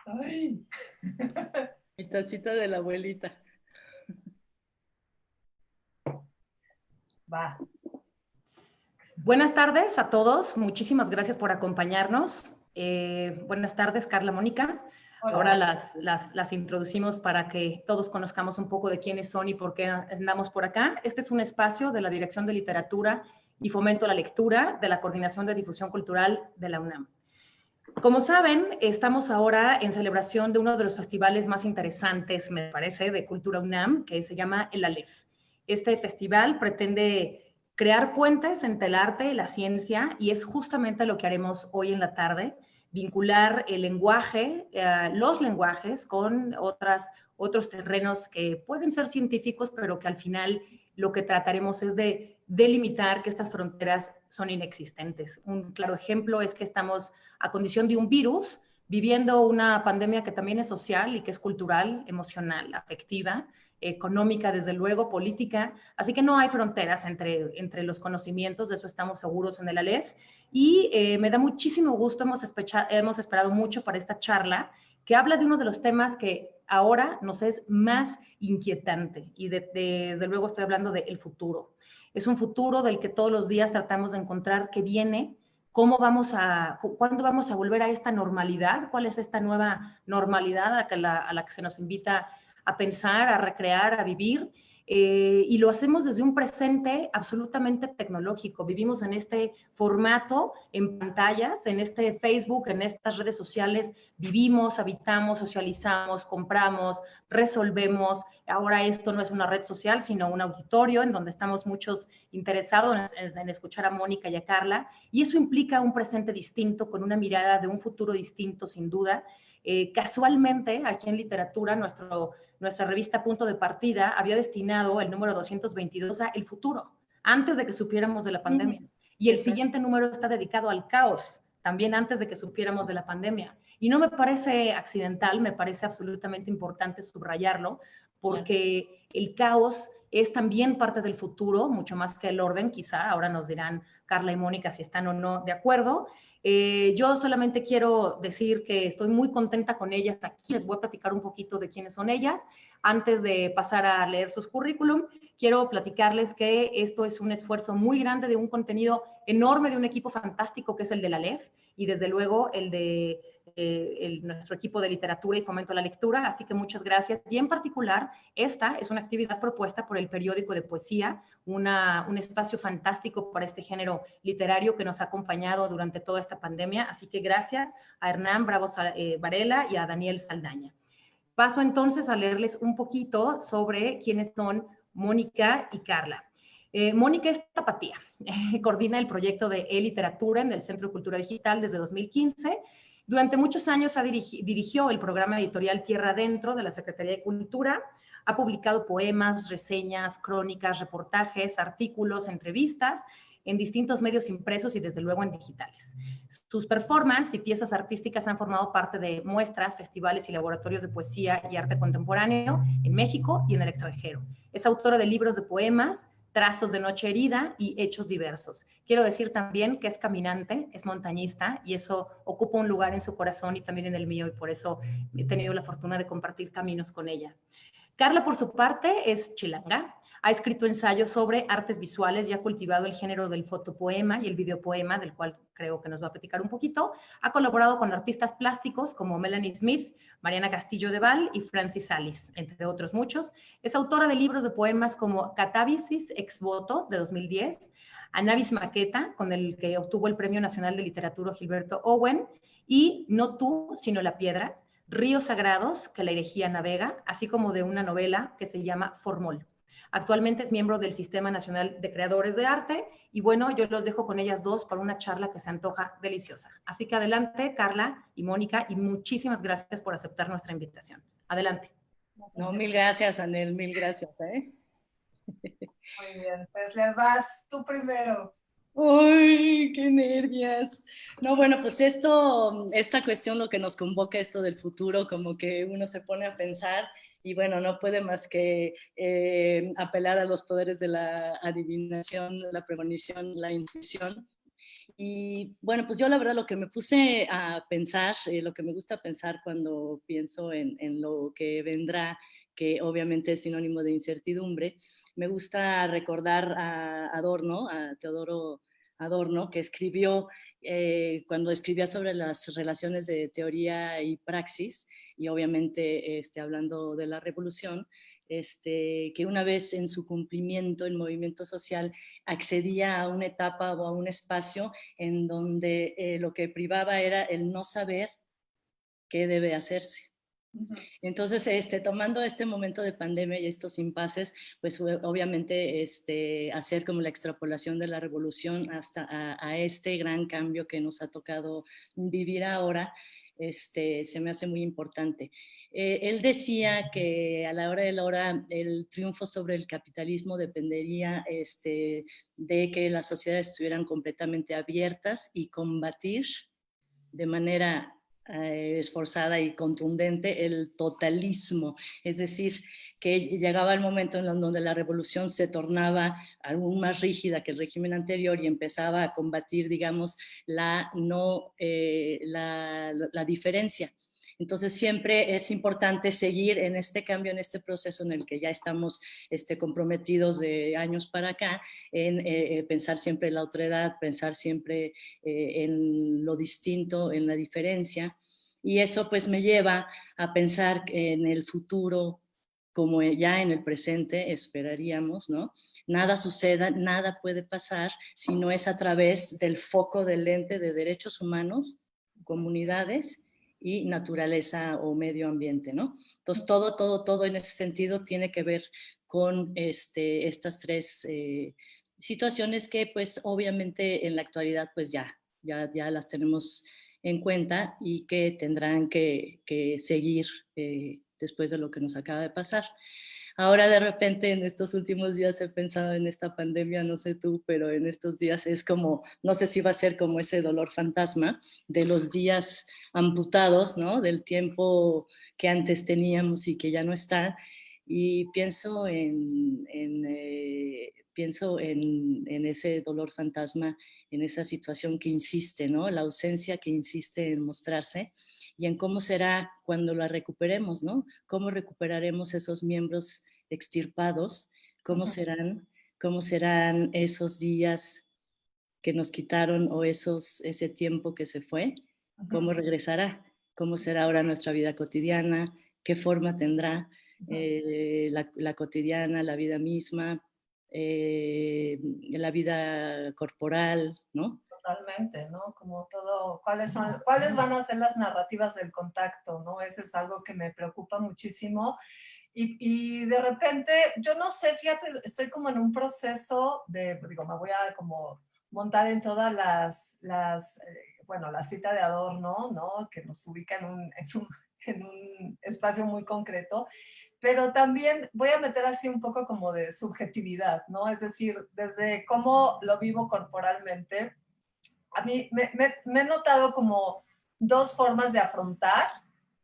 Ay. Mi tacita de la abuelita. Va. Buenas tardes a todos, muchísimas gracias por acompañarnos. Buenas tardes, Carla, Mónica. Hola. Ahora las introducimos para que todos conozcamos un poco de quiénes son y por qué andamos por acá. Este es un espacio de la Dirección de Literatura y Fomento a la Lectura de la Coordinación de Difusión Cultural de la UNAM. Como saben, estamos ahora en celebración de uno de los festivales más interesantes, me parece, de Cultura UNAM, que se llama el ALEF. Este festival pretende crear puentes entre el arte y la ciencia y es justamente lo que haremos hoy en la tarde, vincular el lenguaje, los lenguajes con otros terrenos que pueden ser científicos, pero que al final lo que trataremos es de delimitar que estas fronteras son inexistentes. Un claro ejemplo es que estamos a condición de un virus viviendo una pandemia que también es social y que es cultural, emocional, afectiva, económica, desde luego, política. Así que no hay fronteras entre los conocimientos, de eso estamos seguros en el ALEF. Y me da muchísimo gusto, hemos esperado mucho para esta charla, que habla de uno de los temas que ahora nos es más inquietante. Y desde luego estoy hablando del futuro. Es un futuro del que todos los días tratamos de encontrar qué viene, cuándo vamos a volver a esta normalidad, cuál es esta nueva normalidad a la que se nos invita a pensar, a recrear, a vivir. Y lo hacemos desde un presente absolutamente tecnológico. Vivimos en este formato, en pantallas, en este Facebook, en estas redes sociales, vivimos, habitamos, socializamos, compramos, resolvemos. Ahora esto no es una red social, sino un auditorio en donde estamos muchos interesados en escuchar a Mónica y a Carla, y eso implica un presente distinto, con una mirada de un futuro distinto, sin duda. Casualmente, aquí en Literatura, nuestra revista Punto de Partida había destinado el número 222 a el futuro, antes de que supiéramos de la pandemia. Y el siguiente número está dedicado al caos, también antes de que supiéramos de la pandemia. Y no me parece accidental, me parece absolutamente importante subrayarlo, porque el caos es también parte del futuro, mucho más que el orden, quizá. Ahora nos dirán Carla y Mónica si están o no de acuerdo. Yo solamente quiero decir que estoy muy contenta con ellas aquí. Les voy a platicar un poquito de quiénes son ellas. Antes de pasar a leer sus currículum, quiero platicarles que esto es un esfuerzo muy grande de un contenido enorme de un equipo fantástico que es el de la LEF y desde luego el de nuestro equipo de literatura y fomento a la lectura, así que muchas gracias. Y en particular, esta es una actividad propuesta por el periódico de poesía, un espacio fantástico para este género literario que nos ha acompañado durante toda esta pandemia, así que gracias a Hernán Bravo Varela y a Daniel Saldaña. Paso entonces a leerles un poquito sobre quiénes son Mónica y Carla. Mónica es tapatía, coordina el proyecto de e-literatura en el Centro de Cultura Digital desde 2015. Durante muchos años dirigió el programa editorial Tierra Adentro de la Secretaría de Cultura, ha publicado poemas, reseñas, crónicas, reportajes, artículos, entrevistas en distintos medios impresos y desde luego en digitales. Sus performances y piezas artísticas han formado parte de muestras, festivales y laboratorios de poesía y arte contemporáneo en México y en el extranjero. Es autora de libros de poemas, Trazos de Noche Herida y Hechos Diversos. Quiero decir también que es caminante, es montañista y eso ocupa un lugar en su corazón y también en el mío y por eso he tenido la fortuna de compartir caminos con ella. Carla, por su parte, es chilanga. Ha escrito ensayos sobre artes visuales y ha cultivado el género del fotopoema y el videopoema, del cual creo que nos va a platicar un poquito. Ha colaborado con artistas plásticos como Melanie Smith, Mariana Castillo de Val y Francis Alice, entre otros muchos. Es autora de libros de poemas como Catábasis ex voto, de 2010, Anavis Maqueta, con el que obtuvo el Premio Nacional de Literatura Gilberto Owen, y No tú, sino la piedra, Ríos Sagrados, que la herejía navega, así como de una novela que se llama Formol. Actualmente es miembro del Sistema Nacional de Creadores de Arte y bueno, yo los dejo con ellas dos para una charla que se antoja deliciosa. Así que adelante, Carla y Mónica, y muchísimas gracias por aceptar nuestra invitación. Adelante. No, mil gracias, Anel, mil gracias. Muy bien, pues le vas tú primero. ¡Ay, qué nervios! No, bueno, pues esta cuestión, lo que nos convoca esto del futuro, como que uno se pone a pensar y bueno, no puede más que apelar a los poderes de la adivinación, la premonición, la intuición. Y bueno, pues yo la verdad lo que me puse a pensar, lo que me gusta pensar cuando pienso en lo que vendrá, que obviamente es sinónimo de incertidumbre, me gusta recordar a Adorno, a Teodoro Adorno, que escribió, cuando escribía sobre las relaciones de teoría y praxis, y obviamente hablando de la revolución, que una vez en su cumplimiento en movimiento social accedía a una etapa o a un espacio en donde lo que privaba era el no saber qué debe hacerse. Entonces, tomando este momento de pandemia y estos impases, pues obviamente hacer como la extrapolación de la revolución hasta a este gran cambio que nos ha tocado vivir ahora, se me hace muy importante. Él decía que a la hora de la hora el triunfo sobre el capitalismo dependería de que las sociedades estuvieran completamente abiertas y combatir de manera esforzada y contundente el totalismo, es decir, que llegaba el momento en donde la revolución se tornaba aún más rígida que el régimen anterior y empezaba a combatir, digamos, la diferencia. Entonces siempre es importante seguir en este cambio, en este proceso en el que ya estamos comprometidos de años para acá, en pensar siempre en la otredad, pensar siempre en lo distinto, en la diferencia. Y eso pues me lleva a pensar en el futuro como ya en el presente esperaríamos, ¿no? Nada suceda, nada puede pasar si no es a través del foco del lente de derechos humanos, comunidades y naturaleza o medio ambiente, ¿no? Entonces todo en ese sentido tiene que ver con estas tres situaciones que pues obviamente en la actualidad pues ya las tenemos en cuenta y que tendrán que seguir después de lo que nos acaba de pasar. Ahora de repente en estos últimos días he pensado en esta pandemia, no sé tú, pero en estos días es como, no sé si va a ser como ese dolor fantasma de los días amputados, ¿no? Del tiempo que antes teníamos y que ya no está. Y pienso pienso en ese dolor fantasma, en esa situación que insiste, ¿no? La ausencia que insiste en mostrarse y en cómo será cuando la recuperemos, ¿no? Cómo recuperaremos esos miembros extirpados, cómo serán esos días que nos quitaron o ese tiempo que se fue, cómo regresará, cómo será ahora nuestra vida cotidiana, qué forma tendrá la cotidiana, la vida misma, la vida corporal, ¿no? Totalmente, ¿no? Como todo, cuáles van a ser las narrativas del contacto, ¿no? Ese es algo que me preocupa muchísimo. Y de repente, yo no sé, fíjate, estoy como en un proceso digo, me voy a como montar en todas bueno, la cita de Adorno, ¿no? Que nos ubica en un espacio muy concreto, pero también voy a meter así un poco como de subjetividad, ¿no? Es decir, desde cómo lo vivo corporalmente, a mí me he notado como dos formas de afrontar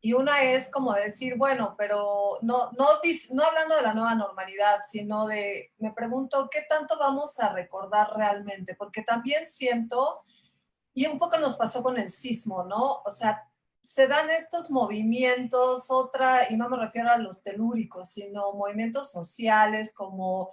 y una es como decir, bueno, pero no hablando de la nueva normalidad, sino me pregunto, ¿qué tanto vamos a recordar realmente? Porque también siento, y un poco nos pasó con el sismo, ¿no? O sea, se dan estos movimientos, y no me refiero a los telúricos, sino movimientos sociales como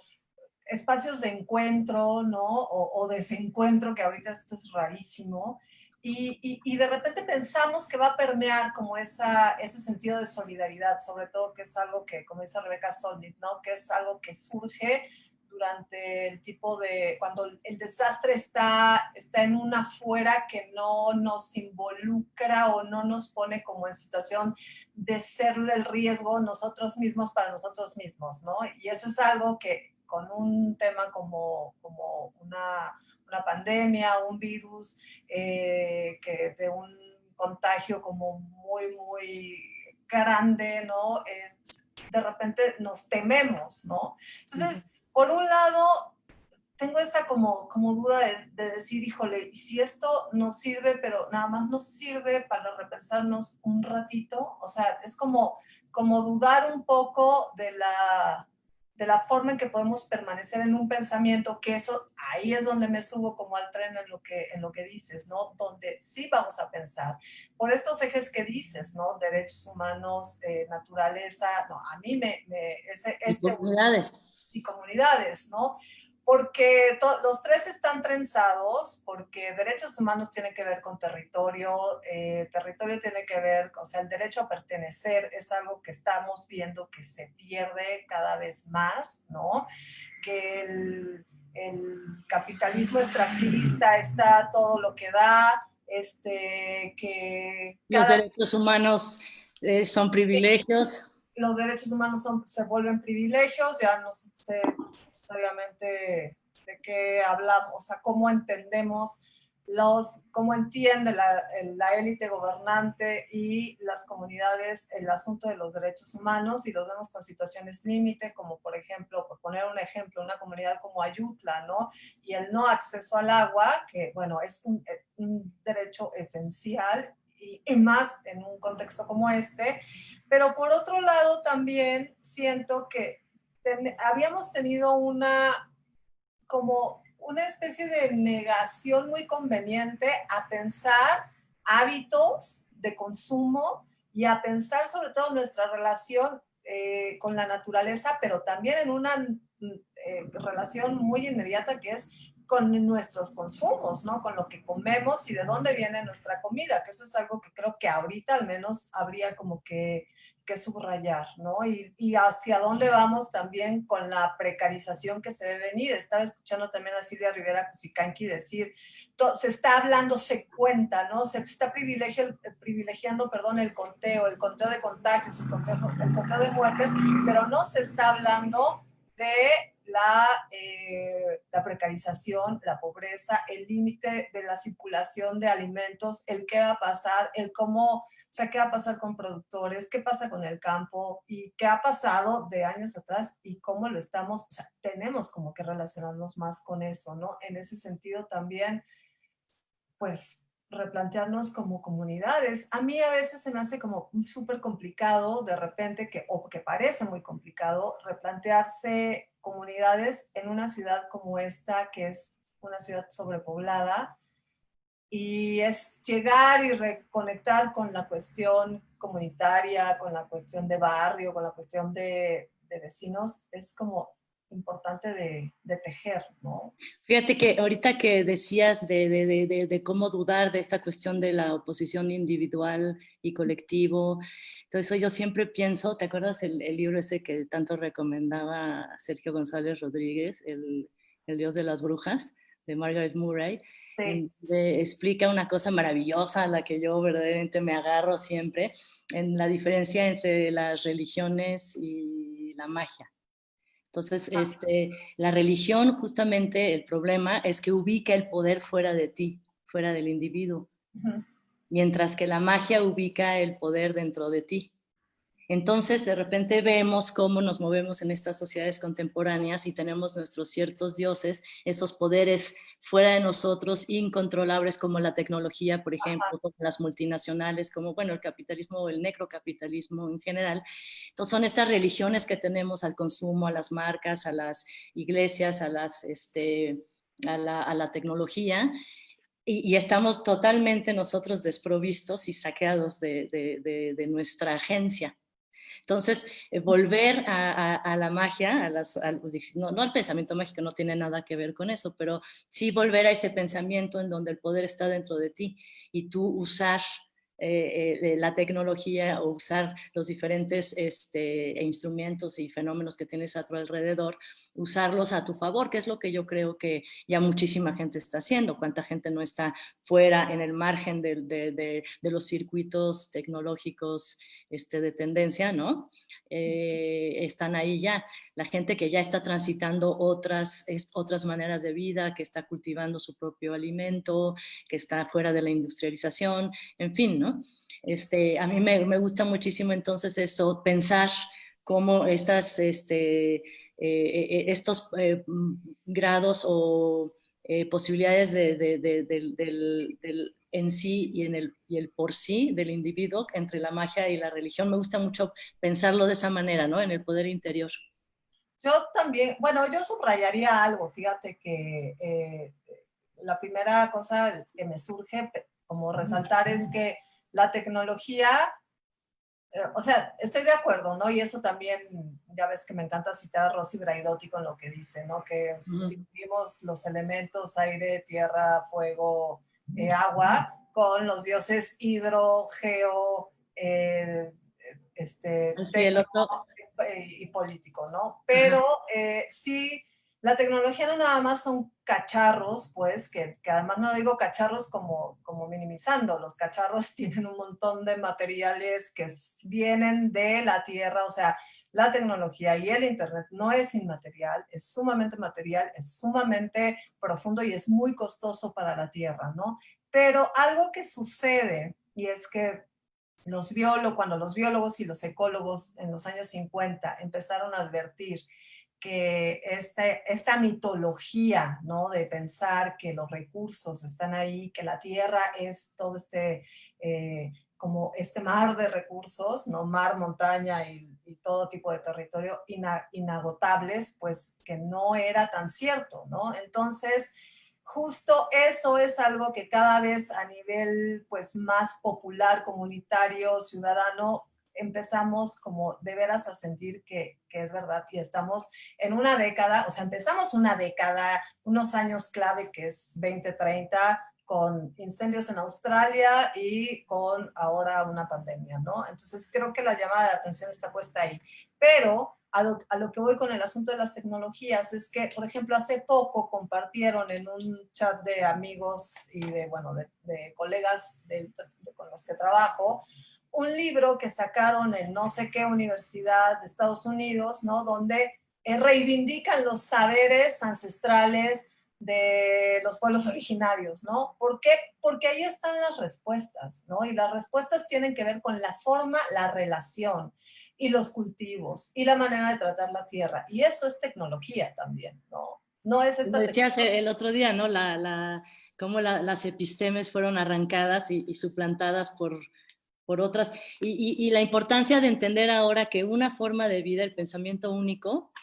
espacios de encuentro, ¿no? O desencuentro, que ahorita esto es rarísimo. Y de repente pensamos que va a permear como ese sentido de solidaridad, sobre todo que es algo que, como dice Rebeca Solnit, ¿no? Que es algo que surge durante cuando el desastre está en una afuera que no nos involucra o no nos pone como en situación de ser el riesgo nosotros mismos para nosotros mismos, ¿no? Y eso es algo que con un tema como una pandemia, un virus, que de un contagio como muy, muy grande, ¿no? De repente nos tememos, ¿no? Entonces, por un lado, tengo esta como duda de decir, híjole, ¿y si esto nos sirve, pero nada más nos sirve para repensarnos un ratito? O sea, es como dudar un poco de la forma en que podemos permanecer en un pensamiento, que eso, ahí es donde me subo como al tren en lo que dices, ¿no? Donde sí vamos a pensar por estos ejes que dices, ¿no? Derechos humanos, naturaleza, no, a mí Y comunidades. y comunidades, ¿no? Porque los tres están trenzados, porque derechos humanos tiene que ver con territorio, territorio tiene que ver, o sea, el derecho a pertenecer es algo que estamos viendo que se pierde cada vez más, ¿no? Que el capitalismo extractivista está todo lo que da, que Los derechos humanos son privilegios. los derechos humanos se vuelven privilegios, ya no sé necesariamente de qué hablamos, o sea, cómo entendemos cómo entiende la élite gobernante y las comunidades el asunto de los derechos humanos, y los vemos con situaciones límite, como por ejemplo, por poner un ejemplo, una comunidad como Ayutla, ¿no? Y el no acceso al agua, que bueno, es un derecho esencial, y más en un contexto como este. Pero por otro lado también siento que habíamos tenido como una especie de negación muy conveniente a pensar hábitos de consumo y a pensar sobre todo nuestra relación con la naturaleza, pero también en una relación muy inmediata que es con nuestros consumos, ¿no? Con lo que comemos y de dónde viene nuestra comida, que eso es algo que creo que ahorita al menos habría como que subrayar, ¿no? Y hacia dónde vamos también con la precarización que se debe venir. Estaba escuchando también a Silvia Rivera Cusicanqui decir, se está hablando, se cuenta, ¿no? Se está privilegiando, perdón, el conteo de contagios, el conteo de muertes, pero no se está hablando de la precarización, la pobreza, el límite de la circulación de alimentos, el qué va a pasar, el cómo, o sea, qué va a pasar con productores, qué pasa con el campo y qué ha pasado de años atrás y cómo lo estamos, o sea, tenemos como que relacionarnos más con eso, ¿no? En ese sentido también, pues, replantearnos como comunidades. A mí a veces se me hace como súper complicado de repente, o que parece muy complicado, replantearse comunidades en una ciudad como esta, que es una ciudad sobrepoblada, y es llegar y reconectar con la cuestión comunitaria, con la cuestión de barrio, con la cuestión de vecinos, es como importante de tejer, ¿no? Fíjate que ahorita que decías de cómo dudar de esta cuestión de la oposición individual y colectivo, entonces yo siempre pienso, ¿te acuerdas el libro ese que tanto recomendaba Sergio González Rodríguez, el Dios de las Brujas, de Margaret Murray? Sí. En donde explica una cosa maravillosa a la que yo verdaderamente me agarro siempre, en la diferencia entre las religiones y la magia. Entonces, la religión, justamente el problema es que ubica el poder fuera de ti, fuera del individuo, mientras que la magia ubica el poder dentro de ti. Entonces, de repente vemos cómo nos movemos en estas sociedades contemporáneas y tenemos nuestros ciertos dioses, esos poderes fuera de nosotros, incontrolables, como la tecnología, por ejemplo, como las multinacionales, como, bueno, el capitalismo o el necrocapitalismo en general. Entonces, son estas religiones que tenemos al consumo, a las marcas, a las iglesias, a la tecnología, y estamos totalmente nosotros desprovistos y saqueados de nuestra agencia. Entonces, volver a la magia, no al pensamiento mágico, no tiene nada que ver con eso, pero sí volver a ese pensamiento en donde el poder está dentro de ti y tú usar la tecnología o usar los diferentes instrumentos y fenómenos que tienes a tu alrededor, usarlos a tu favor, que es lo que yo creo que ya muchísima gente está haciendo. ¿Cuánta gente no está fuera, en el margen de los circuitos tecnológicos de tendencia, ¿no? Están ahí ya. La gente que ya está transitando otras maneras de vida, que está cultivando su propio alimento, que está fuera de la industrialización, en fin, ¿no? A mí me gusta muchísimo entonces eso, pensar cómo estos grados o posibilidades del en sí y el por sí del individuo entre la magia y la religión. Me gusta mucho pensarlo de esa manera, ¿no? En el poder interior. Yo también, bueno, yo subrayaría algo, fíjate que la primera cosa que me surge como resaltar es que la tecnología, o sea, estoy de acuerdo, ¿no? Y eso también, ya ves que me encanta citar a Rosy Braidotti con lo que dice, ¿no? Que sustituimos los elementos aire, tierra, fuego, agua con los dioses hidro, geo, Sí, el otro, y político, ¿no? Pero sí, la tecnología no nada más son cacharros, pues, que además no digo cacharros como minimizando, los cacharros tienen un montón de materiales que vienen de la Tierra, o sea, la tecnología y el Internet no es inmaterial, es sumamente material, es sumamente profundo y es muy costoso para la Tierra, ¿no? Pero algo que sucede, y es que cuando los biólogos y los ecólogos en los años 50 empezaron a advertir que esta mitología, ¿no? De pensar que los recursos están ahí, que la tierra es todo como este mar de recursos, ¿no? Mar, montaña y todo tipo de territorio inagotables, pues que no era tan cierto, ¿no? Entonces, justo eso es algo que cada vez a nivel pues más popular, comunitario, ciudadano, empezamos como de veras a sentir que es verdad y estamos en una década, o sea, empezamos una década, unos años clave que es 2030 con incendios en Australia y con ahora una pandemia, ¿no? Entonces creo que la llamada de atención está puesta ahí. Pero a lo que voy con el asunto de las tecnologías es que, por ejemplo, hace poco compartieron en un chat de amigos y de colegas con los que trabajo, un libro que sacaron en no sé qué universidad de Estados Unidos, ¿no? Donde reivindican los saberes ancestrales de los pueblos originarios, ¿no? ¿Por qué? Porque ahí están las respuestas, ¿no? Y las respuestas tienen que ver con la forma, la relación y los cultivos y la manera de tratar la tierra. Y eso es tecnología también, ¿no? No es esta decías el otro día, ¿no? Cómo las epistemes fueron arrancadas y suplantadas por otras. Y la importancia de entender ahora que una forma de vida, el pensamiento único,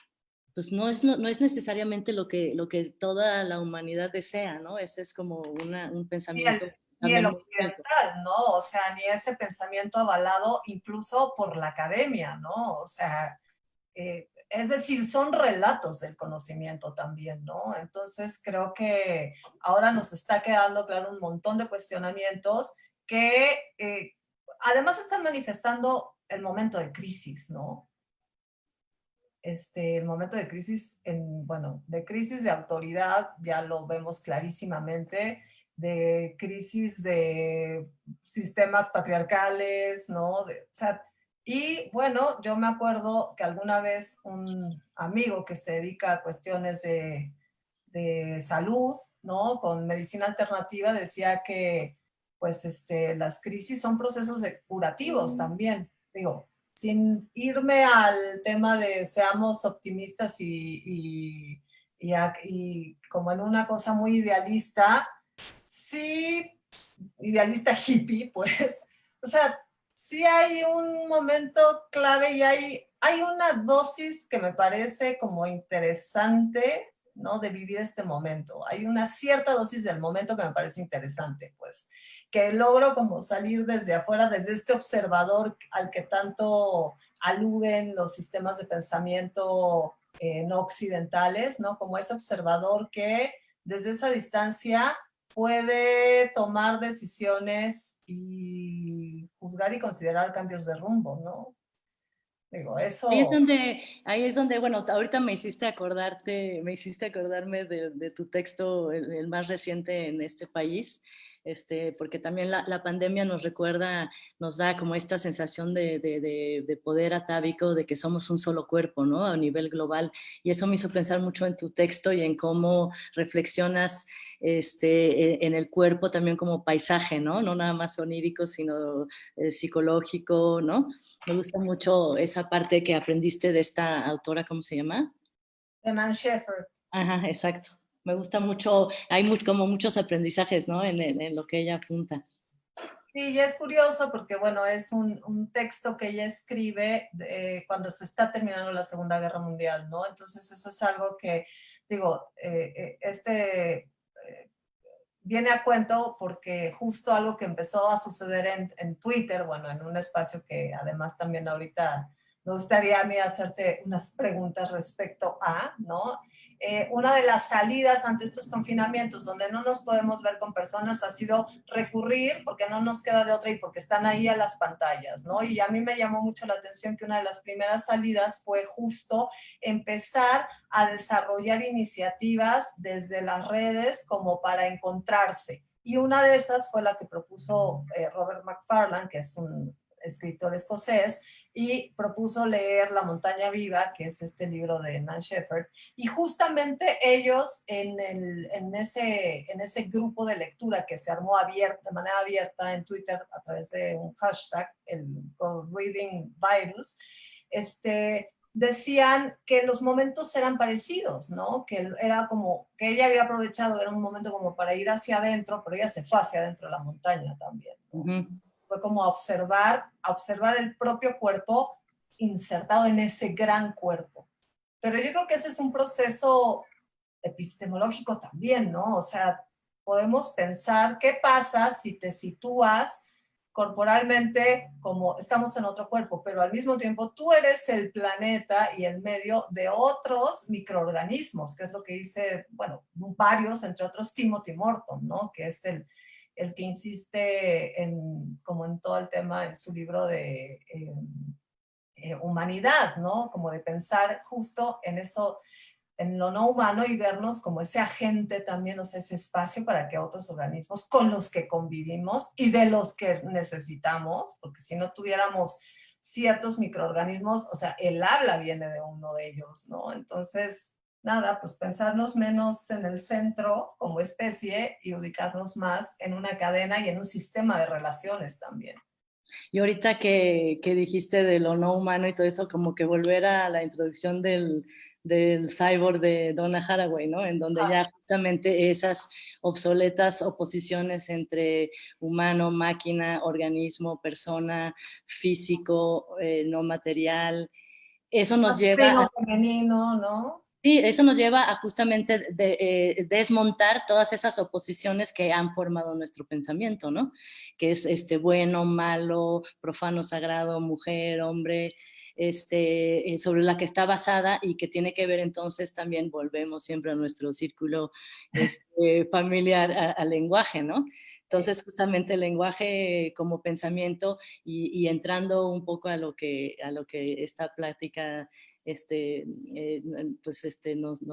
pues no es necesariamente lo que toda la humanidad desea, ¿no? Este es como un pensamiento y el también muy único. occidental, ¿no? O sea, ni ese pensamiento avalado incluso por la academia, ¿no? O sea, es decir, son relatos del conocimiento también, ¿no? Entonces creo que ahora nos está quedando claro un montón de cuestionamientos que además están manifestando el momento de crisis, ¿no? El momento de crisis, de crisis de autoridad, ya lo vemos clarísimamente, de crisis de sistemas patriarcales, ¿no? Y bueno, yo me acuerdo que alguna vez un amigo que se dedica a cuestiones de salud, ¿no? Con medicina alternativa, decía que pues las crisis son procesos curativos también. Digo, sin irme al tema de seamos optimistas y como en una cosa muy idealista, sí, idealista hippie, pues, o sea, sí hay un momento clave y hay una dosis que me parece como interesante, ¿no? De vivir este momento. Hay una cierta dosis del momento que me parece interesante, pues, que logro como salir desde afuera, desde este observador al que tanto aluden los sistemas de pensamiento no occidentales, ¿no? Como ese observador que desde esa distancia puede tomar decisiones y juzgar y considerar cambios de rumbo, ¿no? Digo, eso... Ahí es donde, bueno, ahorita me hiciste acordarme de tu texto, el más reciente en este país, porque también la pandemia nos recuerda, nos da como esta sensación de poder atávico, de que somos un solo cuerpo, ¿no? A nivel global. Y eso me hizo pensar mucho en tu texto y en cómo reflexionas en el cuerpo también como paisaje, ¿no? No nada más onírico, sino psicológico, ¿no? Me gusta mucho esa parte que aprendiste de esta autora, ¿cómo se llama? Anne Sheffer. Ajá, exacto. Me gusta mucho, hay como muchos aprendizajes, ¿no? En lo que ella apunta. Sí, y es curioso porque, bueno, es un texto que ella escribe cuando se está terminando la Segunda Guerra Mundial, ¿no? Entonces eso es algo que, digo, viene a cuento porque justo algo que empezó a suceder en Twitter, bueno, en un espacio que además también ahorita me gustaría a mí hacerte unas preguntas respecto a, ¿no? Una de las salidas ante estos confinamientos donde no nos podemos ver con personas ha sido recurrir, porque no nos queda de otra y porque están ahí a las pantallas, ¿no? Y a mí me llamó mucho la atención que una de las primeras salidas fue justo empezar a desarrollar iniciativas desde las redes como para encontrarse. Y una de esas fue la que propuso Robert Macfarlane, que es un escritor escocés, y propuso leer La montaña viva, que es este libro de Nan Shepherd, y justamente ellos en ese grupo de lectura que se armó de manera abierta en Twitter a través de un hashtag, el Reading Virus, decían que los momentos eran parecidos, ¿no? Que era como que ella había aprovechado, era un momento como para ir hacia adentro, pero ella se fue hacia adentro de la montaña también, ¿no? Fue como a observar el propio cuerpo insertado en ese gran cuerpo. Pero yo creo que ese es un proceso epistemológico también, ¿no? O sea, podemos pensar qué pasa si te sitúas corporalmente como estamos en otro cuerpo, pero al mismo tiempo tú eres el planeta y el medio de otros microorganismos, que es lo que dice, bueno, varios, entre otros Timothy Morton, ¿no? Que es el que insiste como en todo el tema, en su libro de humanidad, ¿no? Como de pensar justo en eso, en lo no humano y vernos como ese agente también, o sea, ese espacio para que otros organismos con los que convivimos y de los que necesitamos, porque si no tuviéramos ciertos microorganismos, o sea, el habla viene de uno de ellos, ¿no? Entonces, nada, pues pensarnos menos en el centro como especie y ubicarnos más en una cadena y en un sistema de relaciones también. Y ahorita que dijiste de lo no humano y todo eso, como que volver a la introducción del cyborg de Donna Haraway, ¿no? En donde ya justamente esas obsoletas oposiciones entre humano, máquina, organismo, persona, físico, no material, eso nos lleva a... femenino, ¿no? Sí, eso nos lleva a justamente desmontar todas esas oposiciones que han formado nuestro pensamiento, ¿no? Que es bueno, malo, profano, sagrado, mujer, hombre, sobre la que está basada y que tiene que ver entonces también, volvemos siempre a nuestro círculo familiar, al lenguaje, ¿no? Entonces, justamente el lenguaje como pensamiento y entrando un poco a lo que esta plática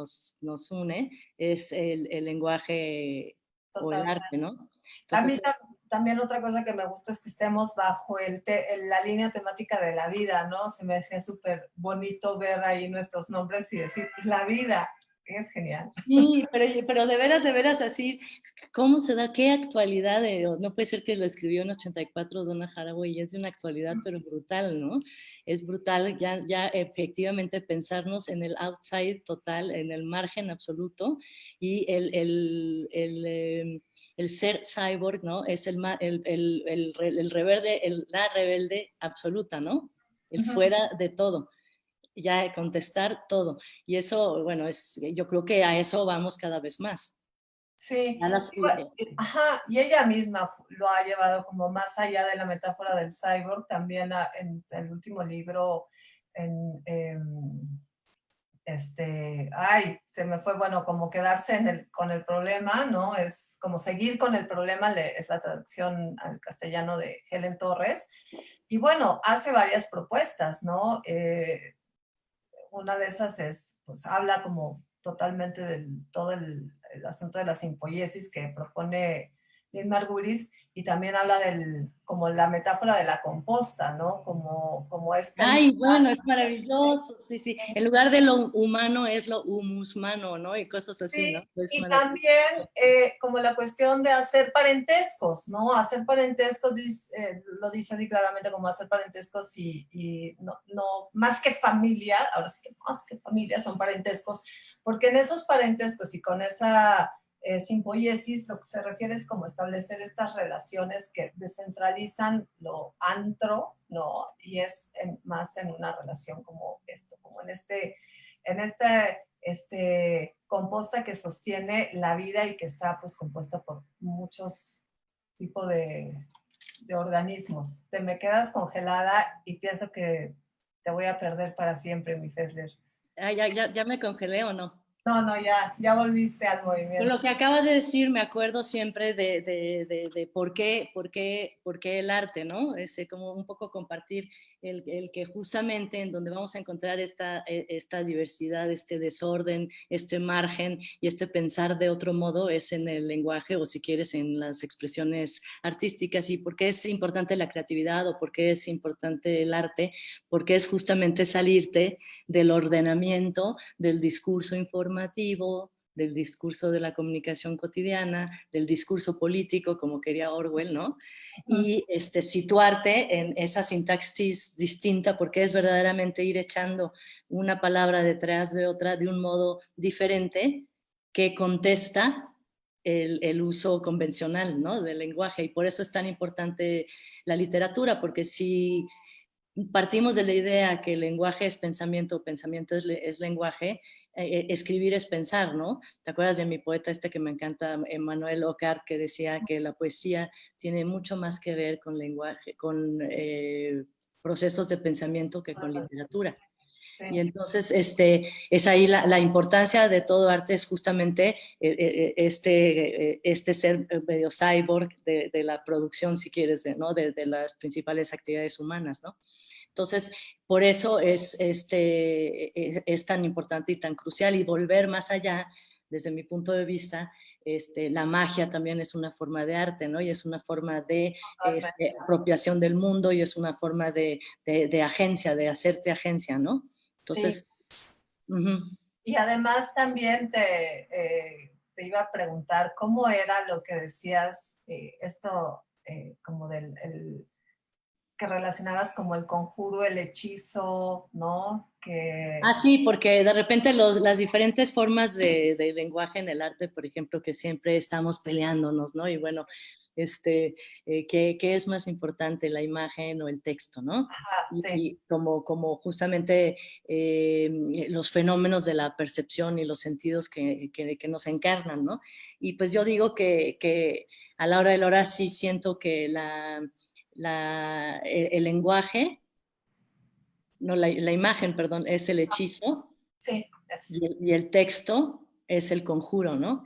nos une, es el lenguaje o el arte, ¿no? Entonces, a mí también otra cosa que me gusta es que estemos bajo la línea temática de la vida, ¿no? Se me hacía súper bonito ver ahí nuestros nombres y decir, la vida, es genial. Sí, pero de veras, así, ¿cómo se da? ¿Qué actualidad? No puede ser que lo escribió en 84 Donna Haraway y es de una actualidad, pero brutal, ¿no? Es brutal ya efectivamente pensarnos en el outside total, en el margen absoluto y el ser cyborg, ¿no? Es la rebelde absoluta, ¿no? El fuera de todo. Ya contestar todo. Y eso, bueno, yo creo que a eso vamos cada vez más. Sí, ajá, y ella misma lo ha llevado como más allá de la metáfora del cyborg, también en el último libro, se me fue, bueno, como quedarse con el problema, ¿no? Es como seguir con el problema, es la traducción al castellano de Helen Torres. Y bueno, hace varias propuestas, ¿no? Una de esas pues habla como totalmente de todo el asunto de la simpoiesis que propone Lynn Margulis y también habla como la metáfora de la composta, ¿no? Como esta... Ay, bueno, es maravilloso, sí. En lugar de lo humano es lo humusmano, ¿no? Y cosas así, Sí, ¿no? Es y también como la cuestión de hacer parentescos, ¿no? Hacer parentescos, lo dice así claramente como hacer parentescos y no, más que familia, ahora sí que más que familia son parentescos, porque en esos parentescos y con esa simpoiesis, lo que se refiere es como establecer estas relaciones que descentralizan lo antro, ¿no? Y es más en una relación como esto, como en este composta que sostiene la vida y que está pues compuesta por muchos tipos de organismos. Te me quedas congelada y pienso que te voy a perder para siempre, mi Fessler. Ah, ya me congelé o no. No, ya volviste al Con movimiento. lo que acabas de decir, me acuerdo siempre de por qué el arte, ¿no? Como un poco compartir el que justamente en donde vamos a encontrar esta diversidad, este desorden, este margen y este pensar de otro modo es en el lenguaje o si quieres en las expresiones artísticas. ¿Y por qué es importante la creatividad o por qué es importante el arte? Porque es justamente salirte del ordenamiento, del discurso informativo, del discurso de la comunicación cotidiana, del discurso político, como quería Orwell, ¿no? Y situarte en esa sintaxis distinta, porque es verdaderamente ir echando una palabra detrás de otra de un modo diferente que contesta el uso convencional, ¿no? Del lenguaje. Y por eso es tan importante la literatura, porque si partimos de la idea que el lenguaje es pensamiento, pensamiento es lenguaje, escribir es pensar, ¿no? ¿Te acuerdas de mi poeta que me encanta, Emmanuel Ocard, que decía que la poesía tiene mucho más que ver con lenguaje, con procesos de pensamiento que con literatura? Sí. Y entonces es ahí la importancia de todo arte, es justamente este ser medio cyborg de la producción, si quieres, ¿no? de las principales actividades humanas, ¿no? Entonces, por eso es tan importante y tan crucial, y volver más allá, desde mi punto de vista, la magia también es una forma de arte, ¿no? Y es una forma de apropiación del mundo y es una forma de agencia, de hacerte agencia, ¿no? Entonces, sí. Uh-huh. Y además también te iba a preguntar cómo era lo que decías, esto como que relacionabas como el conjuro, el hechizo, ¿no? Sí, porque de repente las diferentes formas de lenguaje en el arte, por ejemplo, que siempre estamos peleándonos, ¿no? Y bueno, ¿qué es más importante, la imagen o el texto, ¿no? Ajá, sí. Y como justamente los fenómenos de la percepción y los sentidos que nos encarnan, ¿no? Y pues yo digo que a la hora de la hora sí siento que el lenguaje, no, la imagen, perdón, es el hechizo. Sí, y el texto es el conjuro, ¿no?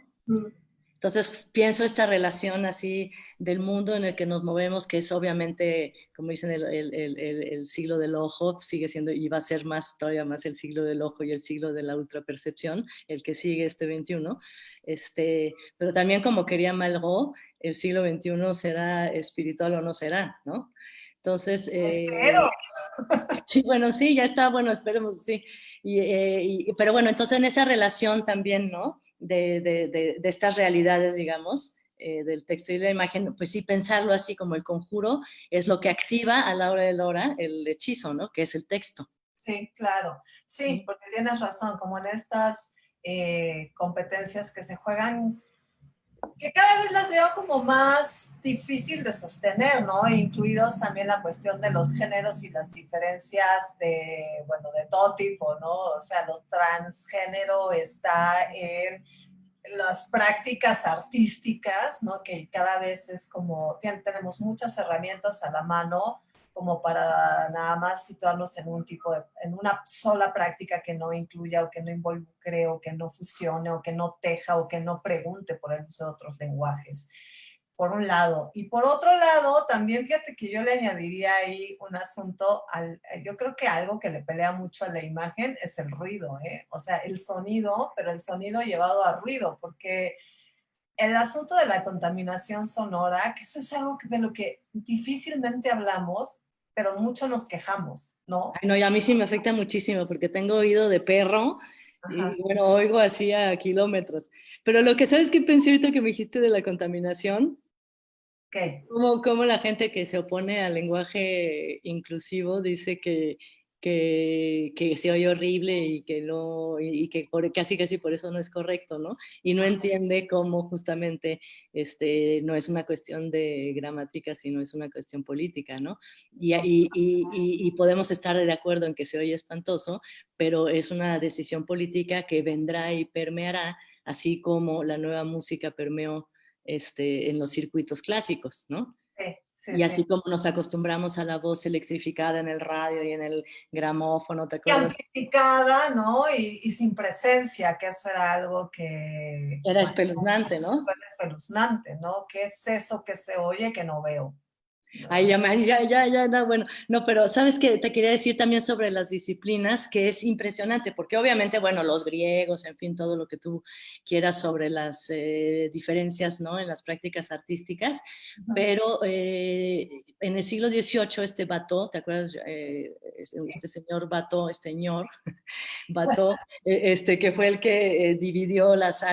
Entonces pienso esta relación así del mundo en el que nos movemos, que es obviamente, como dicen, el siglo del ojo, sigue siendo y va a ser todavía más el siglo del ojo y el siglo de la ultrapercepción, el que sigue 21. Pero también, como quería Malraux, el siglo 21 será espiritual o no será, ¿no? Entonces, sí, bueno, sí, ya está, bueno, esperemos, sí. Pero bueno, entonces en esa relación también, ¿no? De estas realidades, digamos, del texto y la imagen, pues sí, pensarlo así como el conjuro es lo que activa a la hora de la hora el hechizo, ¿no? Que es el texto. Sí, claro. Sí, porque tienes razón, como en estas competencias que se juegan, que cada vez las veo como más difícil de sostener, ¿no? Incluidos también la cuestión de los géneros y las diferencias de todo tipo, ¿no? O sea, lo transgénero está en las prácticas artísticas, ¿no? Que cada vez es como, tenemos muchas herramientas a la mano como para nada más situarnos en en una sola práctica que no incluya o que no involucre o que no fusione o que no teja o que no pregunte por el uso de otros lenguajes, por un lado. Y por otro lado, también fíjate que yo le añadiría ahí un asunto, yo creo que algo que le pelea mucho a la imagen es el ruido, ¿eh? O sea, el sonido, pero el sonido llevado a ruido, porque el asunto de la contaminación sonora, que eso es algo de lo que difícilmente hablamos, pero mucho nos quejamos, ¿no? Ay, no, y a mí sí me afecta muchísimo porque tengo oído de perro. Ajá. Y bueno, oigo así a kilómetros. Pero lo que sabes que pensé ahorita que me dijiste de la contaminación, ¿Qué? como la gente que se opone al lenguaje inclusivo dice que que se oye horrible y que no, y que casi por eso no es correcto, ¿no? Y no entiende cómo justamente no es una cuestión de gramática, sino es una cuestión política, ¿no? Y podemos estar de acuerdo en que se oye espantoso, pero es una decisión política que vendrá y permeará, así como la nueva música permeó en los circuitos clásicos, ¿no? Sí, y así como nos acostumbramos a la voz electrificada en el radio y en el gramófono, ¿te acuerdas? Amplificada, ¿no? Y sin presencia, que eso era algo que... Era espeluznante, ¿no? Era espeluznante, ¿no? ¿Qué es eso que se oye que no veo? Ay, ya, no, bueno, no, pero ¿sabes qué? Te quería decir también sobre las disciplinas, que es impresionante, porque obviamente, bueno, los griegos, en fin, todo lo que tú quieras sobre las diferencias, ¿no? En las prácticas artísticas, pero en el siglo XVIII, Bato, ¿te acuerdas? Este señor Bato, Bato, que fue el que dividió las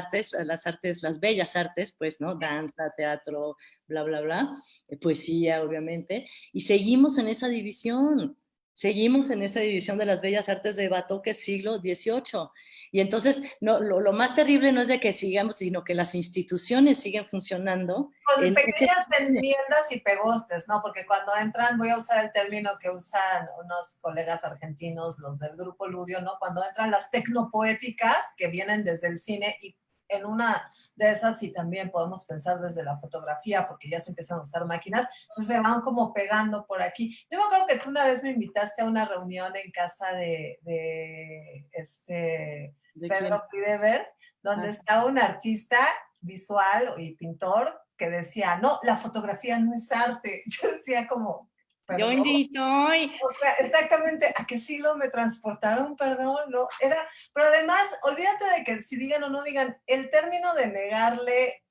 bellas artes, pues, ¿no? Danza, teatro, bla, bla, bla, poesía, obviamente, y seguimos en esa división de las bellas artes de Bato, que es siglo XVIII. Y entonces, no, lo más terrible no es de que sigamos, sino que las instituciones siguen funcionando. Con pequeñas enmiendas y pegostes, ¿no? Porque cuando entran, voy a usar el término que usan unos colegas argentinos, los del grupo Ludio, ¿no? Cuando entran las tecnopoéticas que vienen desde el cine, y en una de esas sí también podemos pensar desde la fotografía, porque ya se empiezan a usar máquinas, entonces se van como pegando por aquí. Yo me acuerdo que tú una vez me invitaste a una reunión en casa de Pedro Frideberg, donde está un artista visual y pintor que decía, no, la fotografía no es arte. Yo decía como, perdón. O sea, exactamente, ¿a qué siglo me transportaron? Perdón, no, era, pero además, olvídate de que si digan o no digan, el término de negarle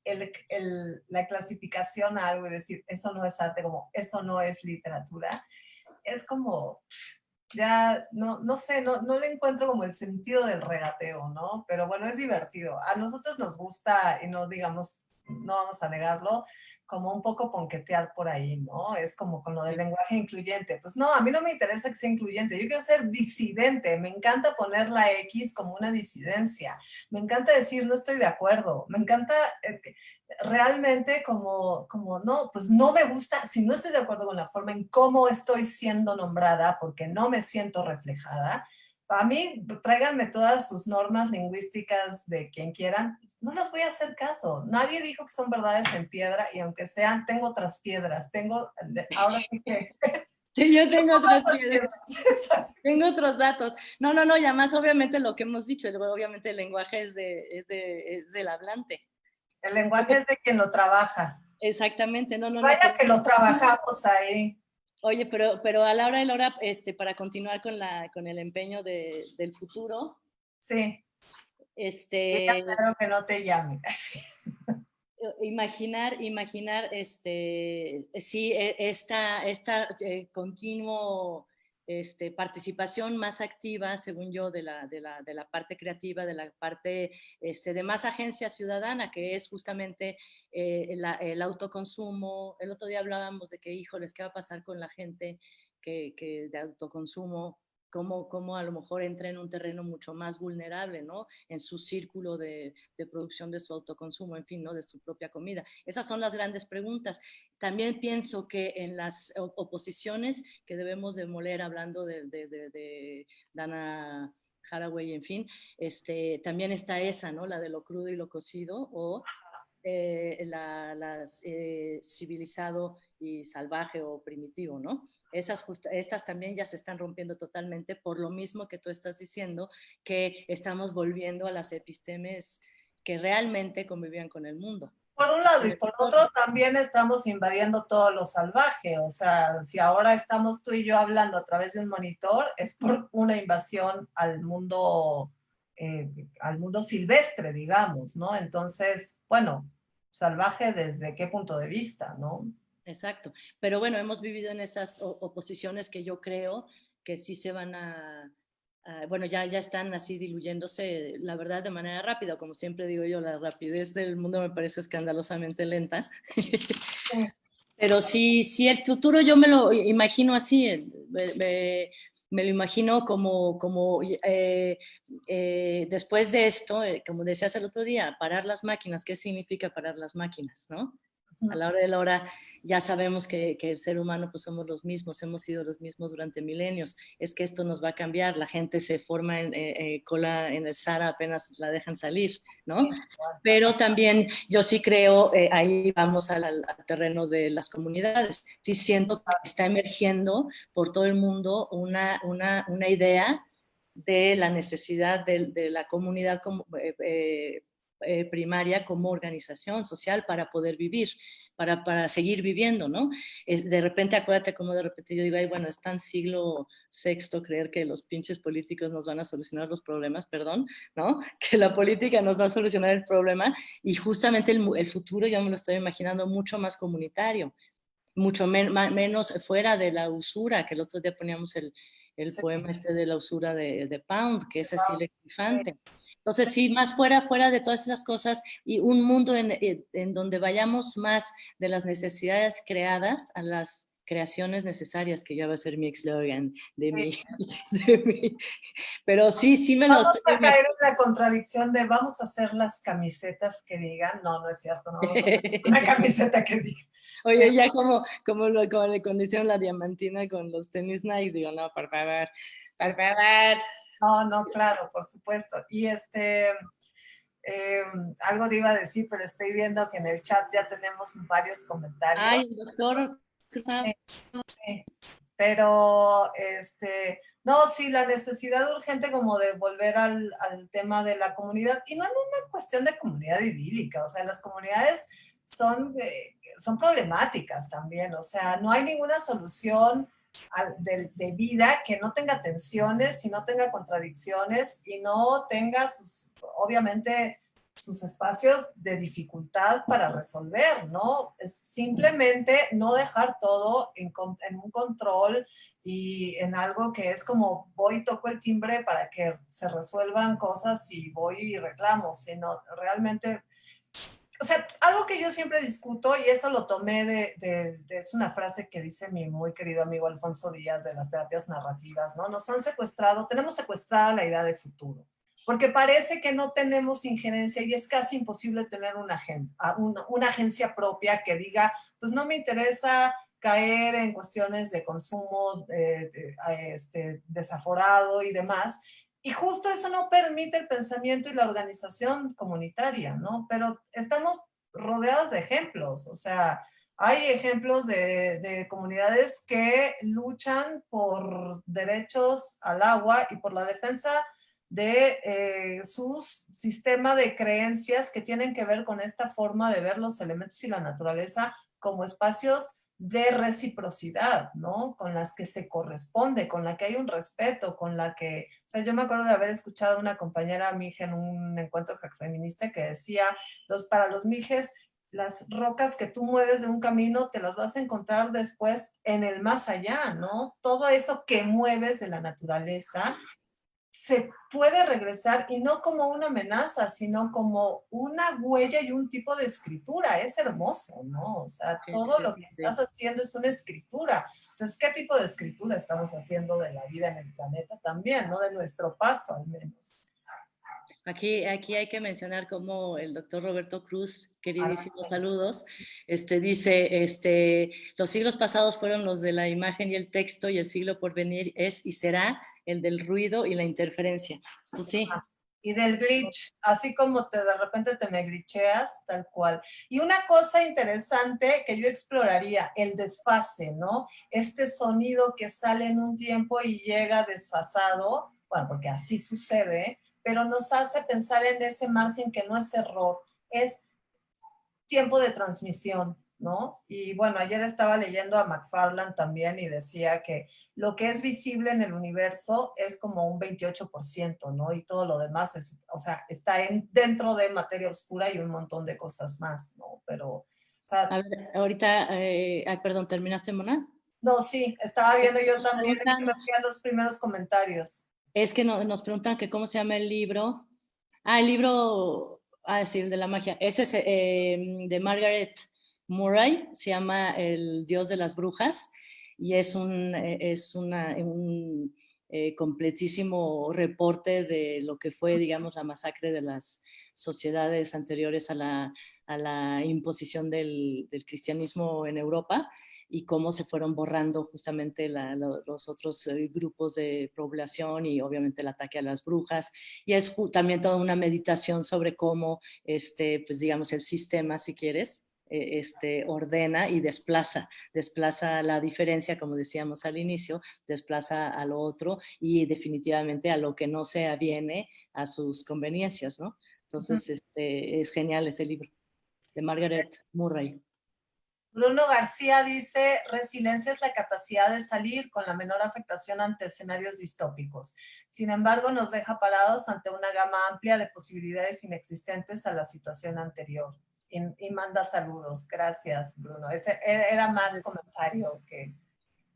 la clasificación a algo y decir, eso no es arte, como, eso no es literatura, es como, ya, no sé, no le encuentro como el sentido del regateo, ¿no? Pero bueno, es divertido. A nosotros nos gusta, y no digamos, no vamos a negarlo, como un poco ponquetear por ahí, ¿no? Es como con lo del lenguaje incluyente. Pues no, a mí no me interesa que sea incluyente, yo quiero ser disidente, me encanta poner la X como una disidencia, me encanta decir no estoy de acuerdo, me encanta realmente como no, pues no me gusta, si no estoy de acuerdo con la forma en cómo estoy siendo nombrada, porque no me siento reflejada, a mí tráiganme todas sus normas lingüísticas de quien quieran, no les voy a hacer caso. Nadie dijo que son verdades en piedra, y aunque sean, tengo otras piedras. Ahora sí que... Sí, yo tengo otras piedras. Tengo otros datos. No, y además obviamente lo que hemos dicho, obviamente el lenguaje es del hablante. El lenguaje es de quien lo trabaja. Exactamente, no. Vaya que lo trabajamos ahí. Oye, pero a la hora de la hora, para continuar con el empeño del futuro. Sí. Claro que no te llame. Imaginar, sí, esta continuo participación más activa, según yo, de la parte creativa, de la parte de más agencia ciudadana, que es justamente el autoconsumo. El otro día hablábamos de que, híjoles, ¿qué va a pasar con la gente que de autoconsumo? Cómo a lo mejor entra en un terreno mucho más vulnerable, ¿no? En su círculo de producción de su autoconsumo, en fin, ¿no? De su propia comida. Esas son las grandes preguntas. También pienso que en las oposiciones que debemos demoler, hablando de Dana Haraway, en fin, también está esa, ¿no? La de lo crudo y lo cocido, o civilizado y salvaje o primitivo, ¿no? Estas también ya se están rompiendo totalmente, por lo mismo que tú estás diciendo, que estamos volviendo a las epistemes que realmente convivían con el mundo. Por un lado, y por otro también estamos invadiendo todo lo salvaje. O sea, si ahora estamos tú y yo hablando a través de un monitor, es por una invasión al mundo silvestre, digamos, ¿no? Entonces, bueno, salvaje desde qué punto de vista, ¿no? Exacto, pero bueno, hemos vivido en esas oposiciones que yo creo que sí se van bueno, ya están así diluyéndose, la verdad, de manera rápida. Como siempre digo yo, la rapidez del mundo me parece escandalosamente lenta. Pero sí, el futuro yo me lo imagino así, me lo imagino después de esto, como decías el otro día, parar las máquinas. ¿Qué significa parar las máquinas, no? A la hora de la hora ya sabemos que el ser humano pues somos los mismos, hemos sido los mismos durante milenios. Es que esto nos va a cambiar, la gente se forma en cola en el Sahara apenas la dejan salir, ¿no? Sí. Pero también yo sí creo, ahí vamos al terreno de las comunidades. Sí siento que está emergiendo por todo el mundo una idea de la necesidad de la comunidad como, primaria como organización social para poder vivir, para seguir viviendo, ¿no? De repente, acuérdate como de repente yo digo, ay, bueno, es tan siglo VI creer que los pinches políticos nos van a solucionar los problemas, perdón, ¿no? Que la política nos va a solucionar el problema, y justamente el futuro yo me lo estoy imaginando mucho más comunitario, mucho menos fuera de la usura, que el otro día poníamos el sí, poema este de la usura de Pound, que es así electrifante. Entonces, sí, más fuera de todas esas cosas, y un mundo en donde vayamos más de las necesidades creadas a las creaciones necesarias, que ya va a ser mi eslogan de mi. Pero sí me lo estoy imaginando. Vamos a caer en la contradicción de vamos a hacer las camisetas que digan. No es cierto, no vamos a hacer una camiseta que diga. Oye, ya como le condicionaron la diamantina con los tenis Nike, digo, no, por favor. No, claro, por supuesto. Y algo te iba a decir, pero estoy viendo que en el chat ya tenemos varios comentarios. Ay, doctor. Sí. Pero, no, sí, la necesidad urgente como de volver al tema de la comunidad, y no en una cuestión de comunidad idílica, o sea, las comunidades son problemáticas también, o sea, no hay ninguna solución de vida que no tenga tensiones y no tenga contradicciones y no tenga obviamente, sus espacios de dificultad para resolver, ¿no? Es simplemente no dejar todo en un control y en algo que es como voy, toco el timbre para que se resuelvan cosas y voy y reclamo, sino realmente, o sea, algo que yo siempre discuto, y eso lo tomé es una frase que dice mi muy querido amigo Alfonso Díaz de las terapias narrativas, ¿no? Nos han secuestrado, tenemos secuestrada la idea de futuro, porque parece que no tenemos injerencia y es casi imposible tener una agencia propia que diga, pues no me interesa caer en cuestiones de consumo desaforado y demás. Y justo eso no permite el pensamiento y la organización comunitaria, ¿no? Pero estamos rodeados de ejemplos, o sea, hay ejemplos de comunidades que luchan por derechos al agua y por la defensa de su sistema de creencias que tienen que ver con esta forma de ver los elementos y la naturaleza como espacios de reciprocidad, ¿no? Con las que se corresponde, con la que hay un respeto, con la que, o sea, yo me acuerdo de haber escuchado a una compañera mije en un encuentro feminista que decía, para los mijes, las rocas que tú mueves de un camino te las vas a encontrar después en el más allá, ¿no? Todo eso que mueves de la naturaleza se puede regresar, y no como una amenaza, sino como una huella y un tipo de escritura. Es hermoso, ¿no? O sea, todo lo que estás haciendo es una escritura. Entonces, ¿qué tipo de escritura estamos haciendo de la vida en el planeta también, ¿no? De nuestro paso, al menos. Aquí hay que mencionar como el doctor Roberto Cruz, queridísimos saludos, dice, los siglos pasados fueron los de la imagen y el texto, y el siglo por venir es y será el del ruido y la interferencia. Pues sí. Y del glitch, así como de repente te me glitcheas, tal cual. Y una cosa interesante que yo exploraría, el desfase, ¿no? Este sonido que sale en un tiempo y llega desfasado, bueno, porque así sucede, pero nos hace pensar en ese margen que no es error, es tiempo de transmisión, ¿no? Y bueno, ayer estaba leyendo a McFarland también y decía que lo que es visible en el universo es como un 28%, ¿no? Y todo lo demás es, o sea, está dentro de materia oscura y un montón de cosas más, ¿no? Pero, o sea... A ver, ahorita, perdón, ¿terminaste, Mona? No, sí, estaba viendo yo también los primeros comentarios. Es que nos preguntan que cómo se llama el libro. El libro, sí, el de la magia. Ese es de Margaret Murray, se llama El Dios de las Brujas, y es completísimo reporte de lo que fue, digamos, la masacre de las sociedades anteriores a la imposición del cristianismo en Europa y cómo se fueron borrando justamente los otros grupos de población y obviamente el ataque a las brujas. Y es también toda una meditación sobre cómo, pues digamos, el sistema, si quieres, ordena y desplaza la diferencia, como decíamos al inicio, desplaza a lo otro y definitivamente a lo que no se aviene a sus conveniencias, ¿no? Entonces, es genial ese libro de Margaret Murray. Bruno García dice, resiliencia es la capacidad de salir con la menor afectación ante escenarios distópicos. Sin embargo, nos deja parados ante una gama amplia de posibilidades inexistentes a la situación anterior. Y manda saludos. Gracias, Bruno. Ese era más comentario que...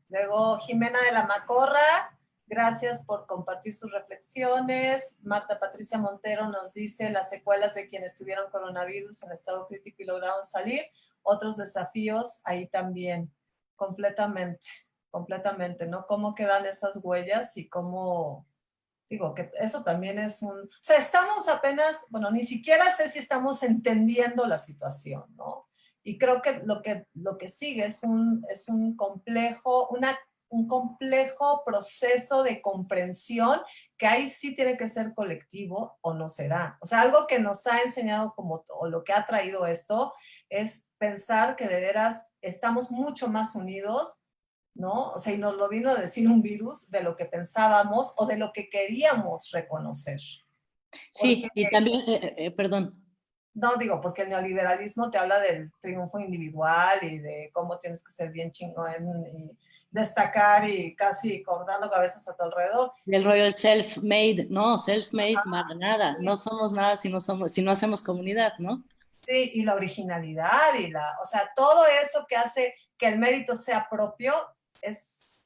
Luego, Jimena de la Macorra, gracias por compartir sus reflexiones. Marta Patricia Montero nos dice las secuelas de quienes tuvieron coronavirus en estado crítico y lograron salir. Otros desafíos ahí también, completamente, ¿no? Cómo quedan esas huellas y cómo, digo, que eso también es o sea, estamos apenas, bueno, ni siquiera sé si estamos entendiendo la situación, ¿no? Y creo que lo que sigue es un complejo, un complejo proceso de comprensión que ahí sí tiene que ser colectivo o no será. O sea, algo que nos ha enseñado o lo que ha traído esto es pensar que de veras estamos mucho más unidos, ¿no? O sea, y nos lo vino a decir un virus de lo que pensábamos o de lo que queríamos reconocer. Sí, y también, perdón. No, digo, porque el neoliberalismo te habla del triunfo individual y de cómo tienes que ser bien chingón y destacar y casi cortando cabezas a tu alrededor. El rollo del self-made, no, self-made, nada, no somos nada si no hacemos comunidad, ¿no? Sí, y la originalidad o sea, todo eso que hace que el mérito sea propio es,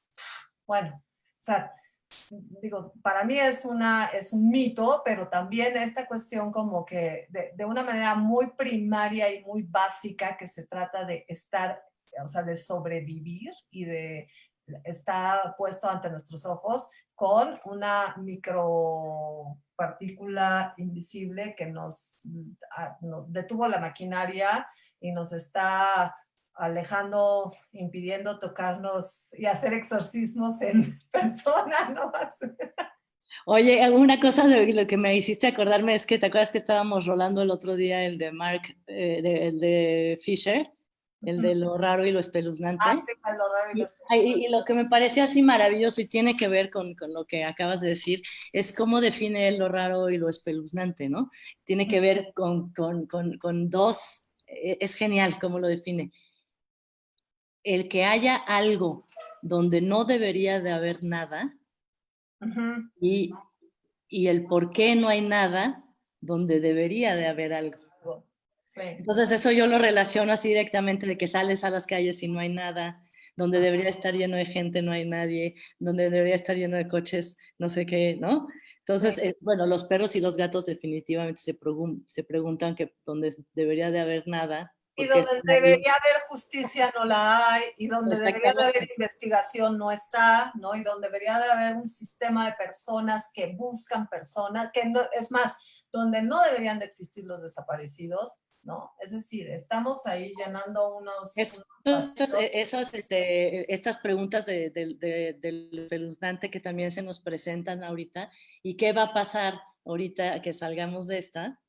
bueno, o sea, digo, para mí es un mito, pero también esta cuestión como que de una manera muy primaria y muy básica que se trata de estar, o sea, de sobrevivir y de estar puesto ante nuestros ojos con una micropartícula invisible que nos detuvo la maquinaria y nos está alejando, impidiendo tocarnos y hacer exorcismos en persona, ¿no? Oye, una cosa de lo que me hiciste acordarme es que te acuerdas que estábamos rolando el otro día el de Mark, el de Fisher, el de lo raro y lo espeluznante. Sí, lo raro y lo espeluznante. Y lo que me parecía así maravilloso y tiene que ver con lo que acabas de decir, es cómo define él lo raro y lo espeluznante, ¿no? Tiene que ver con dos, es genial cómo lo define. El que haya algo donde no debería de haber nada, y el por qué no hay nada donde debería de haber algo. Sí. Entonces eso yo lo relaciono así directamente de que sales a las calles y no hay nada, donde debería estar lleno de gente no hay nadie, donde debería estar lleno de coches, no sé qué, ¿no? Entonces, bueno, los perros y los gatos definitivamente se preguntan que donde debería de haber nada. Y donde debería haber justicia no la hay, y donde debería de haber investigación no está, ¿no? Y donde debería de haber un sistema de personas que buscan personas, que no, es más, donde no deberían de existir los desaparecidos, ¿no? Es decir, estamos ahí llenando estas preguntas del espeluznante que también se nos presentan ahorita, y qué va a pasar ahorita que salgamos de esta,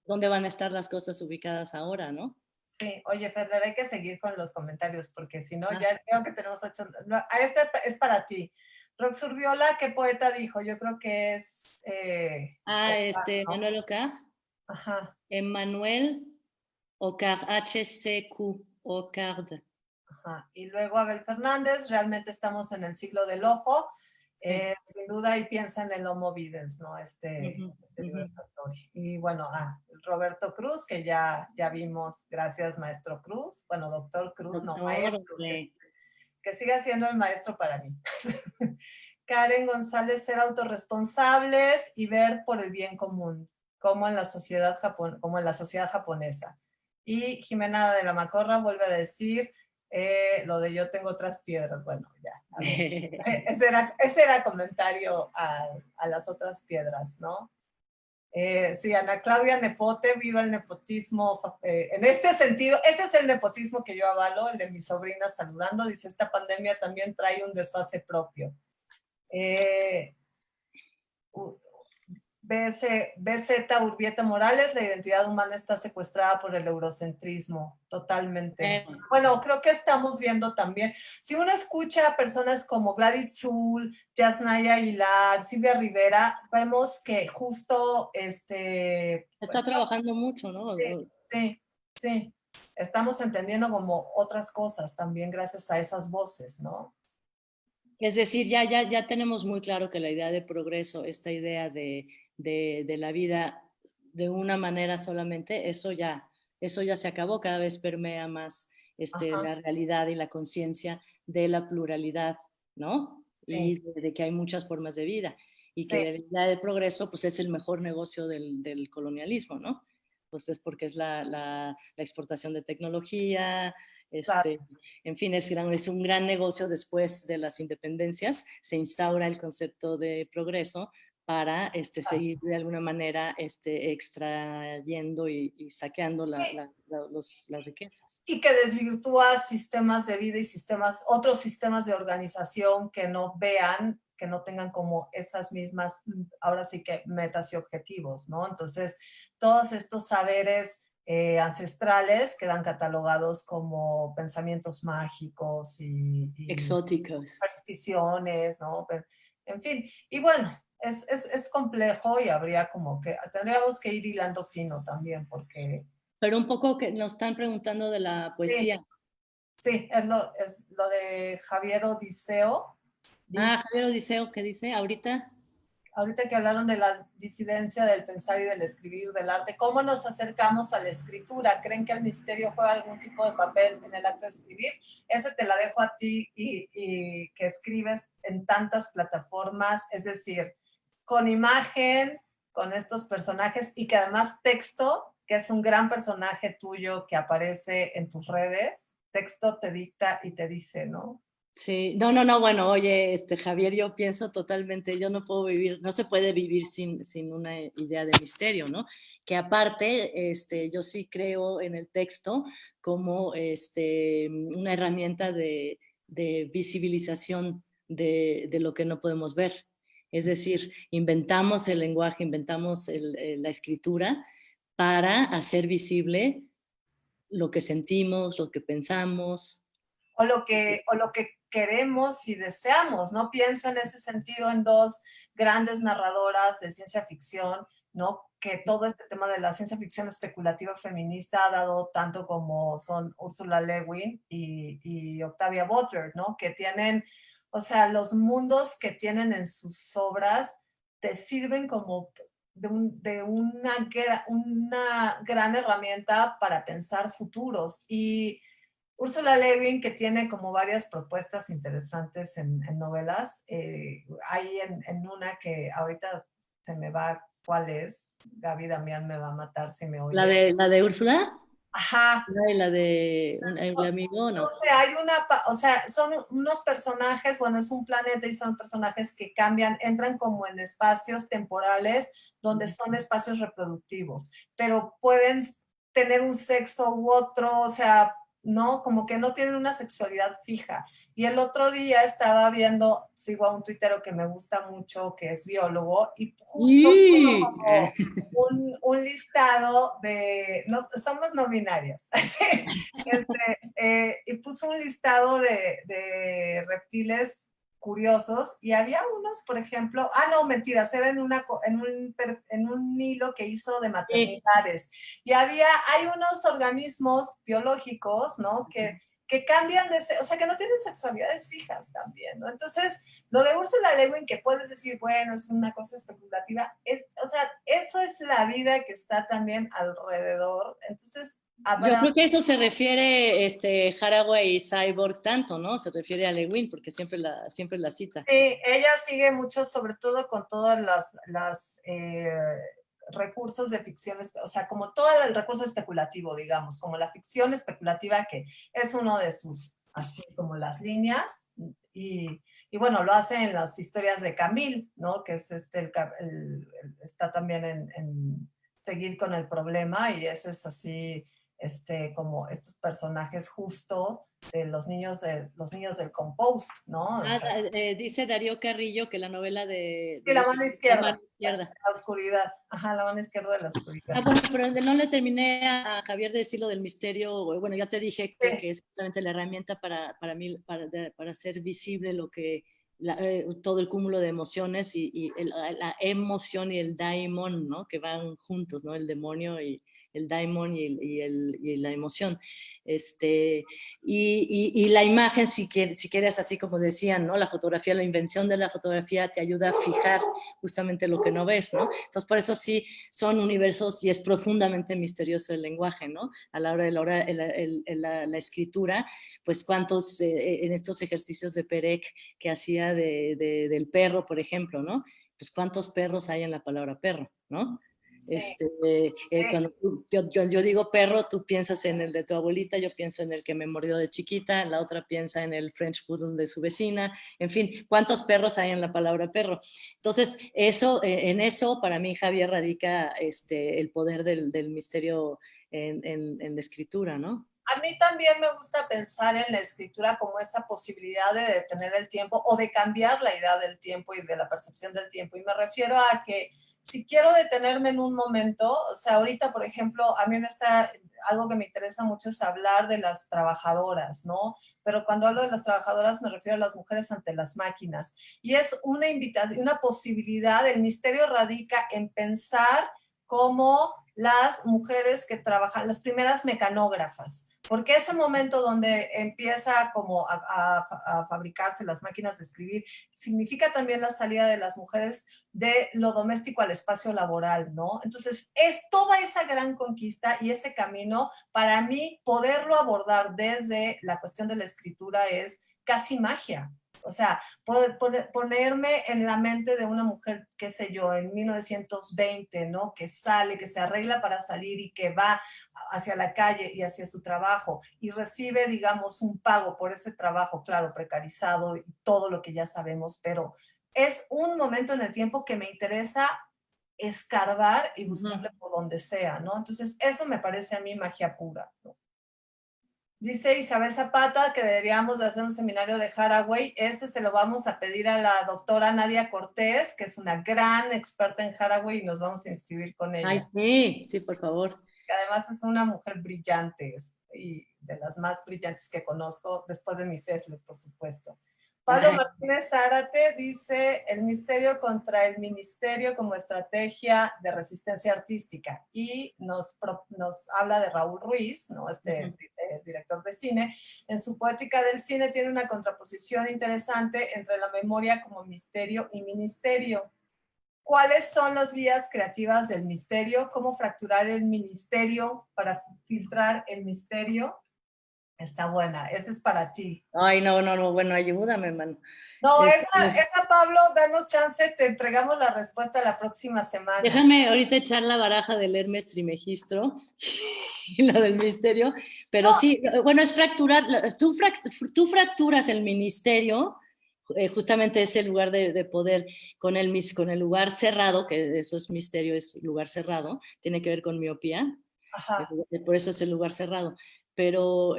¿dónde van a estar las cosas ubicadas ahora, no? Sí, oye, Feder, hay que seguir con los comentarios, porque si no, ya creo que tenemos 8... No, este es para ti. Rox Urbiola, ¿qué poeta dijo? Yo creo que es... ¿no? Manuel Ocard. Ajá. Emmanuel Ocard, H-C-Q, Ocard. Ajá. Y luego Abel Fernández, realmente estamos en el siglo del ojo, sin duda, y piensa en el Homo Videns, ¿no? Libertatorio. Y bueno, Roberto Cruz, que ya vimos, gracias maestro Cruz, bueno, doctor Cruz, no maestro, que siga siendo el maestro para mí. Karen González, ser autorresponsables y ver por el bien común, como en la sociedad japonesa. Y Jimena de la Macorra vuelve a decir, Lo de yo tengo otras piedras, bueno, ya. A ver. Ese era comentario a las otras piedras, ¿no? Sí, Ana Claudia Nepote, viva el nepotismo. En este sentido, este es el nepotismo que yo avalo, el de mi sobrina saludando. Dice, esta pandemia también trae un desfase propio. BZ Urbieta Morales, la identidad humana está secuestrada por el eurocentrismo, totalmente. Bueno, creo que estamos viendo también, si uno escucha a personas como Gladys Zul, Yasnaya Aguilar, Silvia Rivera, vemos que justo está trabajando mucho, ¿no? Sí, estamos entendiendo como otras cosas también gracias a esas voces, ¿no? Es decir, ya tenemos muy claro que la idea de progreso, esta idea de la vida de una manera solamente, eso ya se acabó, cada vez permea más la realidad y la conciencia de la pluralidad, ¿no? Sí. Y de que hay muchas formas de vida y que la idea de progreso pues es el mejor negocio del colonialismo, ¿no? Pues es porque es la exportación de tecnología, Claro. en fin, es un gran negocio. Después de las independencias se instaura el concepto de progreso para seguir de alguna manera extrayendo y saqueando las riquezas. Y que desvirtúa sistemas de vida y otros sistemas de organización que no vean, que no tengan como esas mismas, ahora sí que metas y objetivos, ¿no? Entonces, todos estos saberes ancestrales quedan catalogados como pensamientos mágicos y exóticos, supersticiones, ¿no? En fin, y bueno, es complejo y tendríamos que ir hilando fino también, porque... Pero un poco que nos están preguntando de la poesía. Sí, es lo de Javier Odiseo. Javier Odiseo, ¿qué dice? Ahorita que hablaron de la disidencia del pensar y del escribir, del arte, ¿cómo nos acercamos a la escritura? ¿Creen que el misterio juega algún tipo de papel en el acto de escribir? Ese te la dejo a ti y que escribes en tantas plataformas, es decir, con imagen, con estos personajes y que además texto, que es un gran personaje tuyo que aparece en tus redes, texto te dicta y te dice, ¿no? Sí, no, bueno, oye, Javier, yo pienso totalmente, yo no puedo vivir, no se puede vivir sin una idea de misterio, ¿no? Que aparte, yo sí creo en el texto como una herramienta de visibilización de lo que no podemos ver. Es decir, inventamos el lenguaje, inventamos la escritura para hacer visible lo que sentimos, lo que pensamos. O lo que queremos y deseamos, ¿no? Pienso en ese sentido en dos grandes narradoras de ciencia ficción, ¿no? Que todo este tema de la ciencia ficción especulativa feminista ha dado tanto como son Ursula Le Guin y Octavia Butler, ¿no? Que tienen, o sea, los mundos que tienen en sus obras te sirven como de una gran herramienta para pensar futuros. Y Ursula Le Guin, que tiene como varias propuestas interesantes en novelas, hay en una que ahorita se me va cuál es, Gaby Damián me va a matar si me oye. ¿La de Úrsula? Ajá. ¿Y la de el amigo? No. O sea, son unos personajes, bueno, es un planeta y son personajes que cambian, entran como en espacios temporales donde son espacios reproductivos, pero pueden tener un sexo u otro, o sea, ¿no? Como que no tienen una sexualidad fija. Y el otro día estaba viendo, sigo a un tuitero que me gusta mucho, que es biólogo, y justo como un listado de, somos no binarias, y puso un listado de reptiles curiosos y había unos, por ejemplo, no, mentiras, era en un hilo que hizo de maternidades. Y hay unos organismos biológicos, ¿no? Que cambian o sea, que no tienen sexualidades fijas también, ¿no? Entonces, lo de Ursula Le Guin, que puedes decir, bueno, es una cosa especulativa, o sea, eso es la vida que está también alrededor. Entonces, yo creo que eso se refiere Haraway y Cyborg tanto, ¿no? Se refiere a Le Guin porque siempre la cita. Sí, ella sigue mucho, sobre todo con todas las recursos de ficción, o sea, como todo el recurso especulativo, digamos, como la ficción especulativa, que es uno de sus así como las líneas, y bueno, lo hace en las historias de Camille, ¿no? Que es está también en Seguir con el problema, y ese es así, como estos personajes justos de los niños del compost, ¿no? O sea, Dice Darío Carrillo que la novela de y la Lucy, mano La mano izquierda, izquierda. la oscuridad, ajá, la mano izquierda de la oscuridad. Bueno, pero no le terminé a Javier de decir lo del misterio. Bueno, ya te dije que, Sí. que es justamente la herramienta para mí, para hacer visible lo que, todo el cúmulo de emociones y la emoción y el daimon, ¿no? Que van juntos, ¿no? El demonio y el daimon y la emoción. Y la imagen, si quieres, así como decían, ¿no? La fotografía, la invención de la fotografía te ayuda a fijar justamente lo que no ves, ¿no? Entonces, por eso sí son universos y es profundamente misterioso el lenguaje, ¿no? A la hora de la escritura, pues cuántos, en estos ejercicios de Perec que hacía del perro, por ejemplo, ¿no? Pues cuántos perros hay en la palabra perro, ¿no? Sí. Cuando yo digo perro, tú piensas en el de tu abuelita, yo pienso en el que me mordió de chiquita, la otra piensa en el French Poodle de su vecina, en fin, ¿cuántos perros hay en la palabra perro? Entonces, en eso para mí, Javier, radica el poder del misterio en la escritura, ¿no? A mí también me gusta pensar en la escritura como esa posibilidad de detener el tiempo o de cambiar la idea del tiempo y de la percepción del tiempo. Y me refiero a que si quiero detenerme en un momento, o sea, ahorita, por ejemplo, a mí algo que me interesa mucho es hablar de las trabajadoras, ¿no? Pero cuando hablo de las trabajadoras me refiero a las mujeres ante las máquinas. Y es una invitación, una posibilidad, el misterio radica en pensar cómo las mujeres que trabajan, las primeras mecanógrafas, porque ese momento donde empieza como a fabricarse las máquinas de escribir, significa también la salida de las mujeres de lo doméstico al espacio laboral, ¿no? Entonces, es toda esa gran conquista y ese camino, para mí, poderlo abordar desde la cuestión de la escritura es casi magia. O sea, ponerme en la mente de una mujer, qué sé yo, en 1920, ¿no? Que sale, que se arregla para salir y que va hacia la calle y hacia su trabajo y recibe, digamos, un pago por ese trabajo, claro, precarizado y todo lo que ya sabemos, pero es un momento en el tiempo que me interesa escarbar y buscarle por donde sea, ¿no? Entonces, eso me parece a mí magia pura, ¿no? Dice Isabel Zapata que deberíamos de hacer un seminario de Haraway. Ese se lo vamos a pedir a la doctora Nadia Cortés, que es una gran experta en Haraway, y nos vamos a inscribir con ella. Ay, sí, sí, por favor. Que además es una mujer brillante y de las más brillantes que conozco, después de mi Fesle, por supuesto. Pablo Martínez Zárate dice el misterio contra el ministerio como estrategia de resistencia artística, y nos habla de Raúl Ruiz, ¿no? Director de cine. En su Poética del Cine tiene una contraposición interesante entre la memoria como misterio y ministerio. ¿Cuáles son las vías creativas del misterio? ¿Cómo fracturar el ministerio para filtrar el misterio? Está buena, esa es para ti. Ay, no, bueno, ayúdame, hermano. No, esa, Pablo, danos chance, te entregamos la respuesta la próxima semana. Déjame ahorita echar la baraja del Hermes Trimegistro y la del misterio, pero no. Sí, bueno, es fracturar, tú fracturas el ministerio, justamente ese lugar de poder con el lugar cerrado, que eso es misterio, es lugar cerrado, tiene que ver con miopía. Ajá. Por eso es el lugar cerrado. Pero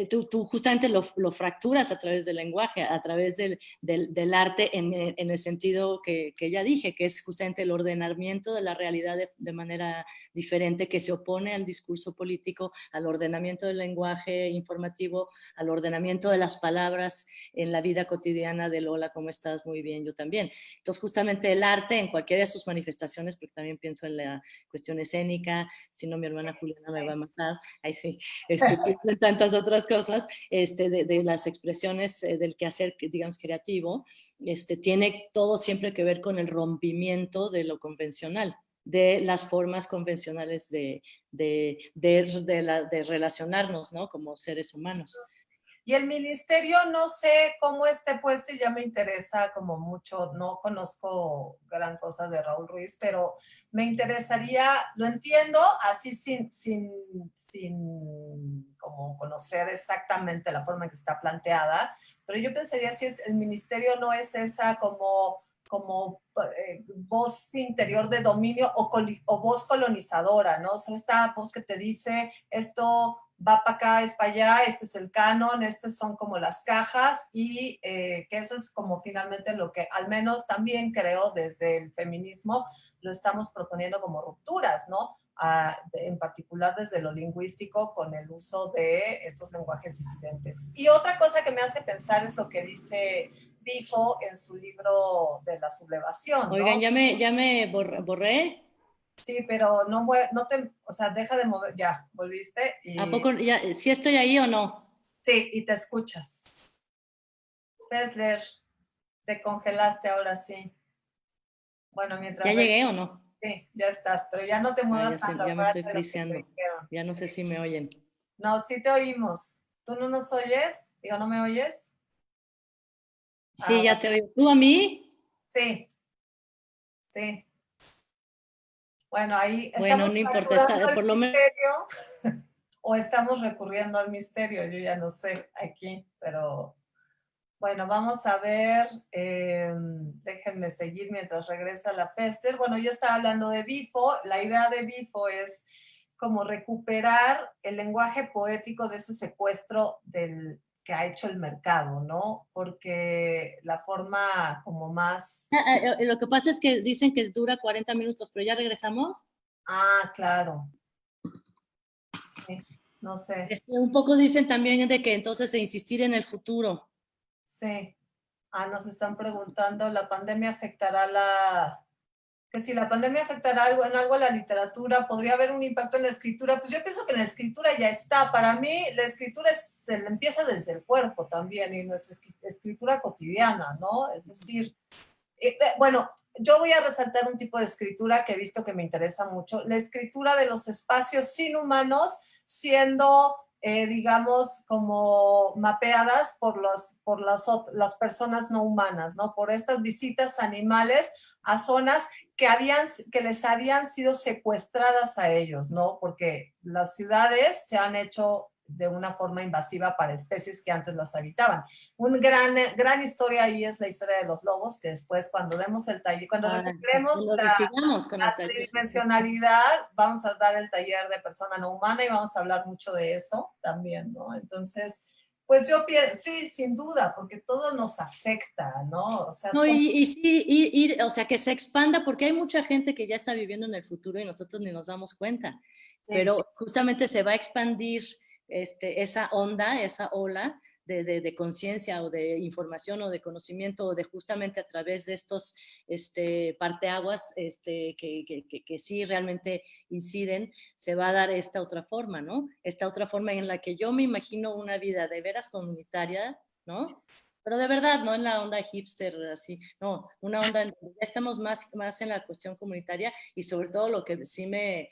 tú justamente lo fracturas a través del lenguaje, a través del arte, en el sentido que ya dije, que es justamente el ordenamiento de la realidad de manera diferente, que se opone al discurso político, al ordenamiento del lenguaje informativo, al ordenamiento de las palabras en la vida cotidiana del hola, ¿cómo estás? Muy bien, yo también. Entonces, justamente el arte en cualquiera de sus manifestaciones, porque también pienso en la cuestión escénica, si no mi hermana Juliana me va a matar, ahí sí, pienso en tantas otras cosas, de las expresiones del quehacer, digamos, creativo, tiene todo siempre que ver con el rompimiento de lo convencional, de las formas convencionales de relacionarnos, ¿no? Como seres humanos. Y el ministerio no sé cómo esté puesto y ya me interesa como mucho, no conozco gran cosa de Raúl Ruiz, pero me interesaría, lo entiendo así sin como conocer exactamente la forma en que está planteada, pero yo pensaría si el ministerio no es esa como voz interior de dominio o voz colonizadora, ¿no? O sea, esta voz que te dice esto va para acá, es para allá, este es el canon, estas son como las cajas y que eso es como finalmente lo que al menos también creo desde el feminismo lo estamos proponiendo como rupturas, ¿no? En particular desde lo lingüístico con el uso de estos lenguajes disidentes. Y otra cosa que me hace pensar es lo que dice Bifo en su libro de la sublevación, ¿no? Oigan, ya me borré. Sí, pero no te, o sea, deja de mover, ya, volviste. Y, ¿A poco ya, sí estoy ahí o no? sí, y te escuchas. Tesler, te congelaste ahora sí. Bueno, mientras... ¿Ya llegué o no? Sí, ya estás, pero ya no te muevas tanto. Ya me estoy Acuérdate de lo que te friseando. dijeron. Ya no sé si me oyen. No, sí te oímos. ¿Tú no nos oyes? Digo, ¿no me oyes? Sí, ya te oigo. ¿Tú a mí? Sí, sí. Bueno, ahí Bueno, estamos no importa, capturando por el lo menos. misterio o estamos recurriendo al misterio, yo ya no sé aquí, pero bueno, vamos a ver, déjenme seguir mientras regresa la Fester. Bueno, yo estaba hablando de Bifo, la idea de Bifo es como recuperar el lenguaje poético de ese secuestro que ha hecho el mercado, ¿no? Porque la forma como más... Lo que pasa es que dicen que dura 40 minutos, pero ya regresamos. Ah, claro. Sí, no sé. Un poco dicen también de que entonces de insistir en el futuro. Sí. Ah, nos están preguntando, ¿la pandemia afectará que si la pandemia afectará en algo a la literatura, podría haber un impacto en la escritura? Pues yo pienso que la escritura ya está. Para mí, la escritura se empieza desde el cuerpo también y nuestra escritura cotidiana, ¿no? Es decir, bueno, yo voy a resaltar un tipo de escritura que he visto que me interesa mucho, la escritura de los espacios sin humanos siendo, digamos, como mapeadas por las personas no humanas, ¿no? Por estas visitas animales a zonas que les habían sido secuestradas a ellos, ¿no? Porque las ciudades se han hecho de una forma invasiva para especies que antes las habitaban. Una gran historia ahí es la historia de los lobos, que después cuando demos el taller, cuando recuperemos la tridimensionalidad, vamos a dar el taller de persona no humana y vamos a hablar mucho de eso también, ¿no? Entonces, pues yo pienso, sí, sin duda, porque todo nos afecta, ¿no? O sea, no, o sea, que se expanda, porque hay mucha gente que ya está viviendo en el futuro y nosotros ni nos damos cuenta, sí. Pero justamente se va a expandir esa onda, esa ola de conciencia o de información o de conocimiento o de justamente a través de estos parteaguas que sí realmente inciden, se va a dar esta otra forma, ¿no? Esta otra forma en la que yo me imagino una vida de veras comunitaria, ¿no? Pero de verdad, no en la onda hipster, así, no, una onda, ya estamos más en la cuestión comunitaria y sobre todo lo que sí me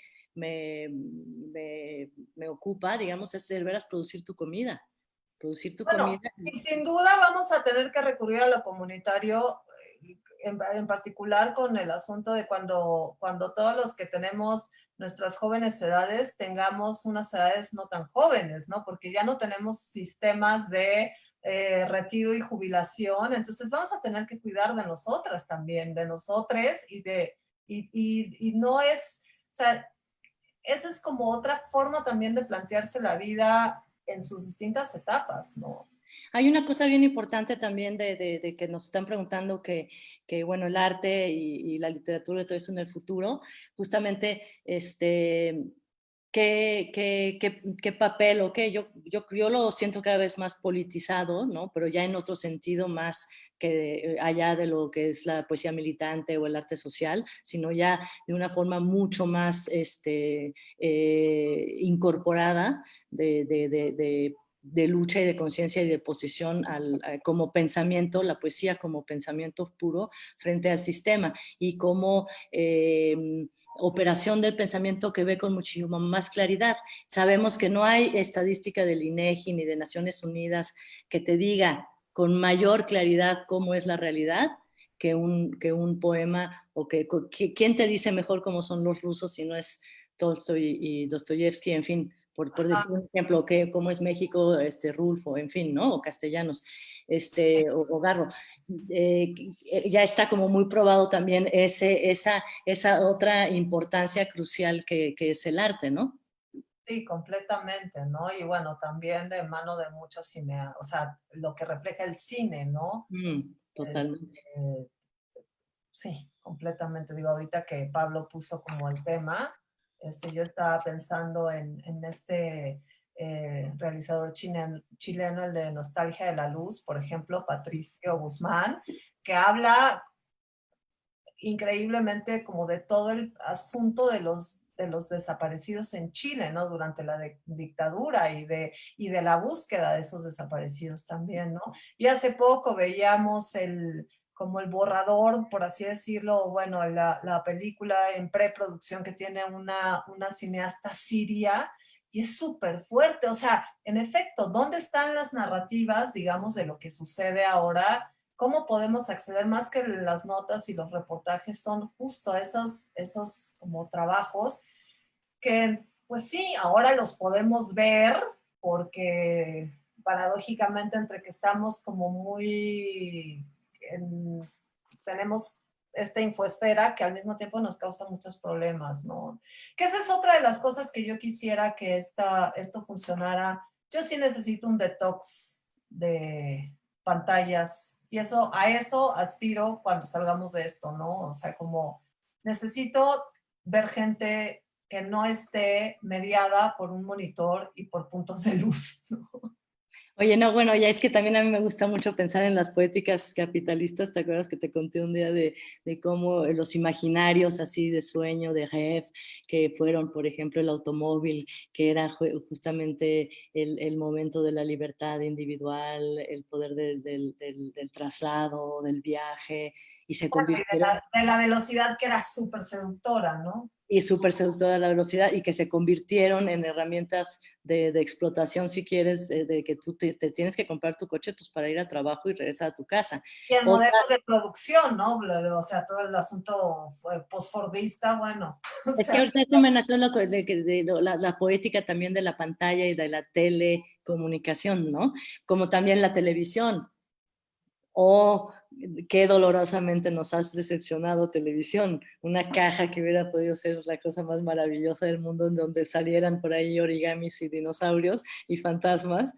ocupa, digamos, es el veras producir tu comida. Producir tu comida. Y sin duda vamos a tener que recurrir a lo comunitario, en particular con el asunto de cuando todos los que tenemos nuestras jóvenes edades tengamos unas edades no tan jóvenes, ¿no? Porque ya no tenemos sistemas de retiro y jubilación, entonces vamos a tener que cuidar de nosotras también, de nosotres y no es, o sea, esa es como otra forma también de plantearse la vida en sus distintas etapas, ¿no? Hay una cosa bien importante también de que nos están preguntando que bueno, el arte y la literatura y todo eso en el futuro, justamente, ¿qué papel o qué? Yo lo siento cada vez más politizado, ¿no? Pero ya en otro sentido más que allá de lo que es la poesía militante o el arte social, sino ya de una forma mucho más incorporada de de lucha y de conciencia y de posición como pensamiento, la poesía como pensamiento puro frente al sistema y como operación del pensamiento que ve con muchísima más claridad. Sabemos que no hay estadística del INEGI ni de Naciones Unidas que te diga con mayor claridad cómo es la realidad que un poema, o ¿quién te dice mejor cómo son los rusos si no es Tolstoy y Dostoyevsky, en fin, por decir un ejemplo, cómo es México, Rulfo, en fin, ¿no? O Castellanos, o Garro. Ya está como muy probado también esa otra importancia crucial que es el arte, ¿no? Sí, completamente, ¿no? Y bueno, también de mano de muchos cineastas, o sea, lo que refleja el cine, ¿no? Totalmente. Sí, completamente. Digo, ahorita que Pablo puso como el tema, yo estaba pensando en este realizador chileno, el de Nostalgia de la Luz, por ejemplo, Patricio Guzmán, que habla increíblemente como de todo el asunto de los desaparecidos en Chile, ¿no? Durante la dictadura y de la búsqueda de esos desaparecidos también, ¿no? Y hace poco veíamos como el borrador, por así decirlo, bueno, la película en preproducción que tiene una cineasta siria, y es súper fuerte, o sea, en efecto, ¿dónde están las narrativas, digamos, de lo que sucede ahora? ¿Cómo podemos acceder más que las notas y los reportajes? Son justo esos como trabajos que, pues sí, ahora los podemos ver porque paradójicamente entre que estamos como tenemos esta infoesfera que al mismo tiempo nos causa muchos problemas, ¿no? Que esa es otra de las cosas que yo quisiera que esto funcionara. Yo sí necesito un detox de pantallas y a eso aspiro cuando salgamos de esto, ¿no? O sea, como necesito ver gente que no esté mediada por un monitor y por puntos de luz, ¿no? Oye, no, bueno, ya es que también a mí me gusta mucho pensar en las poéticas capitalistas. ¿Te acuerdas que te conté un día de cómo los imaginarios así de sueño, de Rêve, que fueron, por ejemplo, el automóvil, que era justamente el momento de la libertad individual, el poder del traslado, del viaje, y se convirtieron De la velocidad que era súper seductora, ¿no? y súper seductora la velocidad, y que se convirtieron en herramientas de explotación, si quieres, de que tú te tienes que comprar tu coche pues para ir al trabajo y regresar a tu casa. Y en Otra, modelos de producción, ¿no? O sea, todo el asunto postfordista, bueno. O es que sea, ahorita eso me nació la poética también de la pantalla y de la telecomunicación, ¿no? Como también la televisión. Oh, qué dolorosamente nos has decepcionado, televisión. Una caja que hubiera podido ser la cosa más maravillosa del mundo, en donde salieran por ahí origamis y dinosaurios y fantasmas,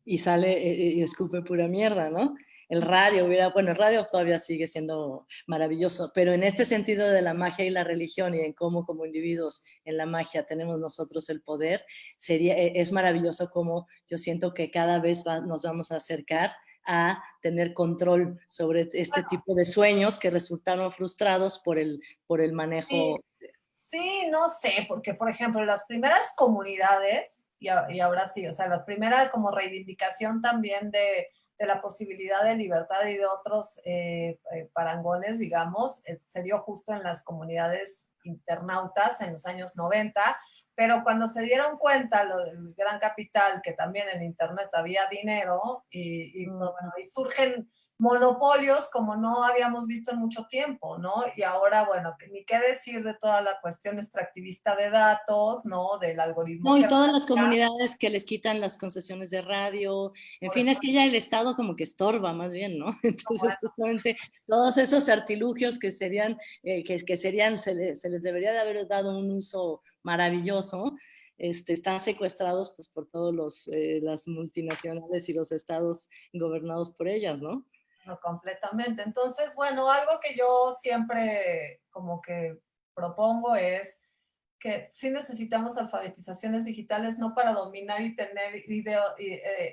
y sale y escupe pura mierda, ¿no? El radio el radio todavía sigue siendo maravilloso, pero en este sentido de la magia y la religión, y en cómo como individuos en la magia tenemos nosotros el poder, es maravilloso como yo siento que cada vez nos vamos a acercar a tener control sobre este tipo de sueños que resultaron frustrados por el manejo. sí, no sé, porque por ejemplo, las primeras comunidades, y ahora sí, o sea, la primera como reivindicación también de la posibilidad de libertad y de otros parangones, digamos, se dio justo en las comunidades internautas en los años 90, pero cuando se dieron cuenta lo del gran capital, que también en Internet había dinero, bueno, y surgen monopolios como no habíamos visto en mucho tiempo, ¿no? Y ahora, bueno, ni qué decir de toda la cuestión extractivista de datos, ¿no? Del algoritmo No, y que... todas las comunidades que les quitan las concesiones de radio, en fin, es que ya el Estado como que estorba más bien, ¿no? Entonces, justamente todos esos artilugios que serían, se les debería de haber dado un uso maravilloso, están secuestrados pues por todos las multinacionales y los estados gobernados por ellas, ¿no? No, completamente. Entonces, bueno, algo que yo siempre como que propongo es que sí necesitamos alfabetizaciones digitales, no para dominar y tener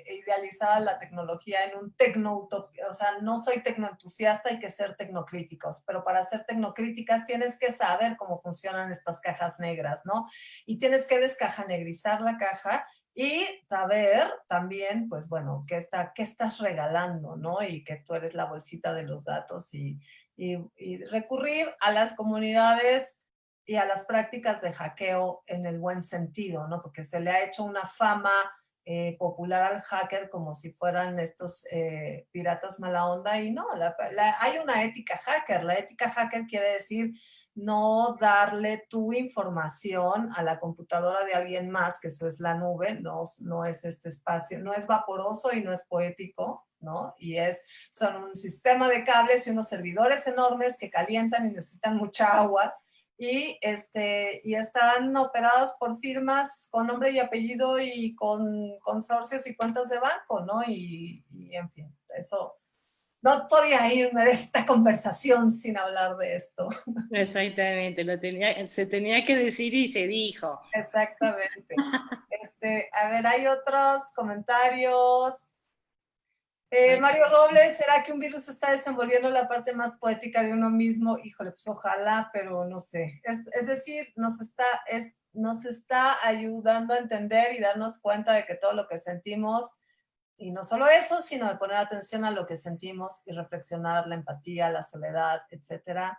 idealizada la tecnología en un tecnoutopía. O sea, no soy tecnoentusiasta, hay que ser tecnocríticos, pero para ser tecnocríticas tienes que saber cómo funcionan estas cajas negras, ¿no? Y tienes que descajanegrizar la caja Y saber también, pues bueno, qué estás regalando, ¿no? Y que tú eres la bolsita de los datos y recurrir a las comunidades y a las prácticas de hackeo en el buen sentido, ¿no? Porque se le ha hecho una fama popular al hacker como si fueran estos piratas mala onda y no, hay una ética hacker. La ética hacker quiere decir no darle tu información a la computadora de alguien más, que eso es la nube, no es este espacio, no es vaporoso y no es poético, ¿no? Son un sistema de cables y unos servidores enormes que calientan y necesitan mucha agua y están operados por firmas con nombre y apellido y con consorcios y cuentas de banco, ¿no? Y en fin, eso no podía irme de esta conversación sin hablar de esto. Exactamente, se tenía que decir y se dijo. Exactamente. A ver, hay otros comentarios. Mario Robles, ¿será que un virus está desenvolviendo la parte más poética de uno mismo? Híjole, pues ojalá, pero no sé. Es decir, nos está ayudando a entender y darnos cuenta de que todo lo que sentimos, y no solo eso, sino de poner atención a lo que sentimos y reflexionar la empatía, la soledad, etcétera.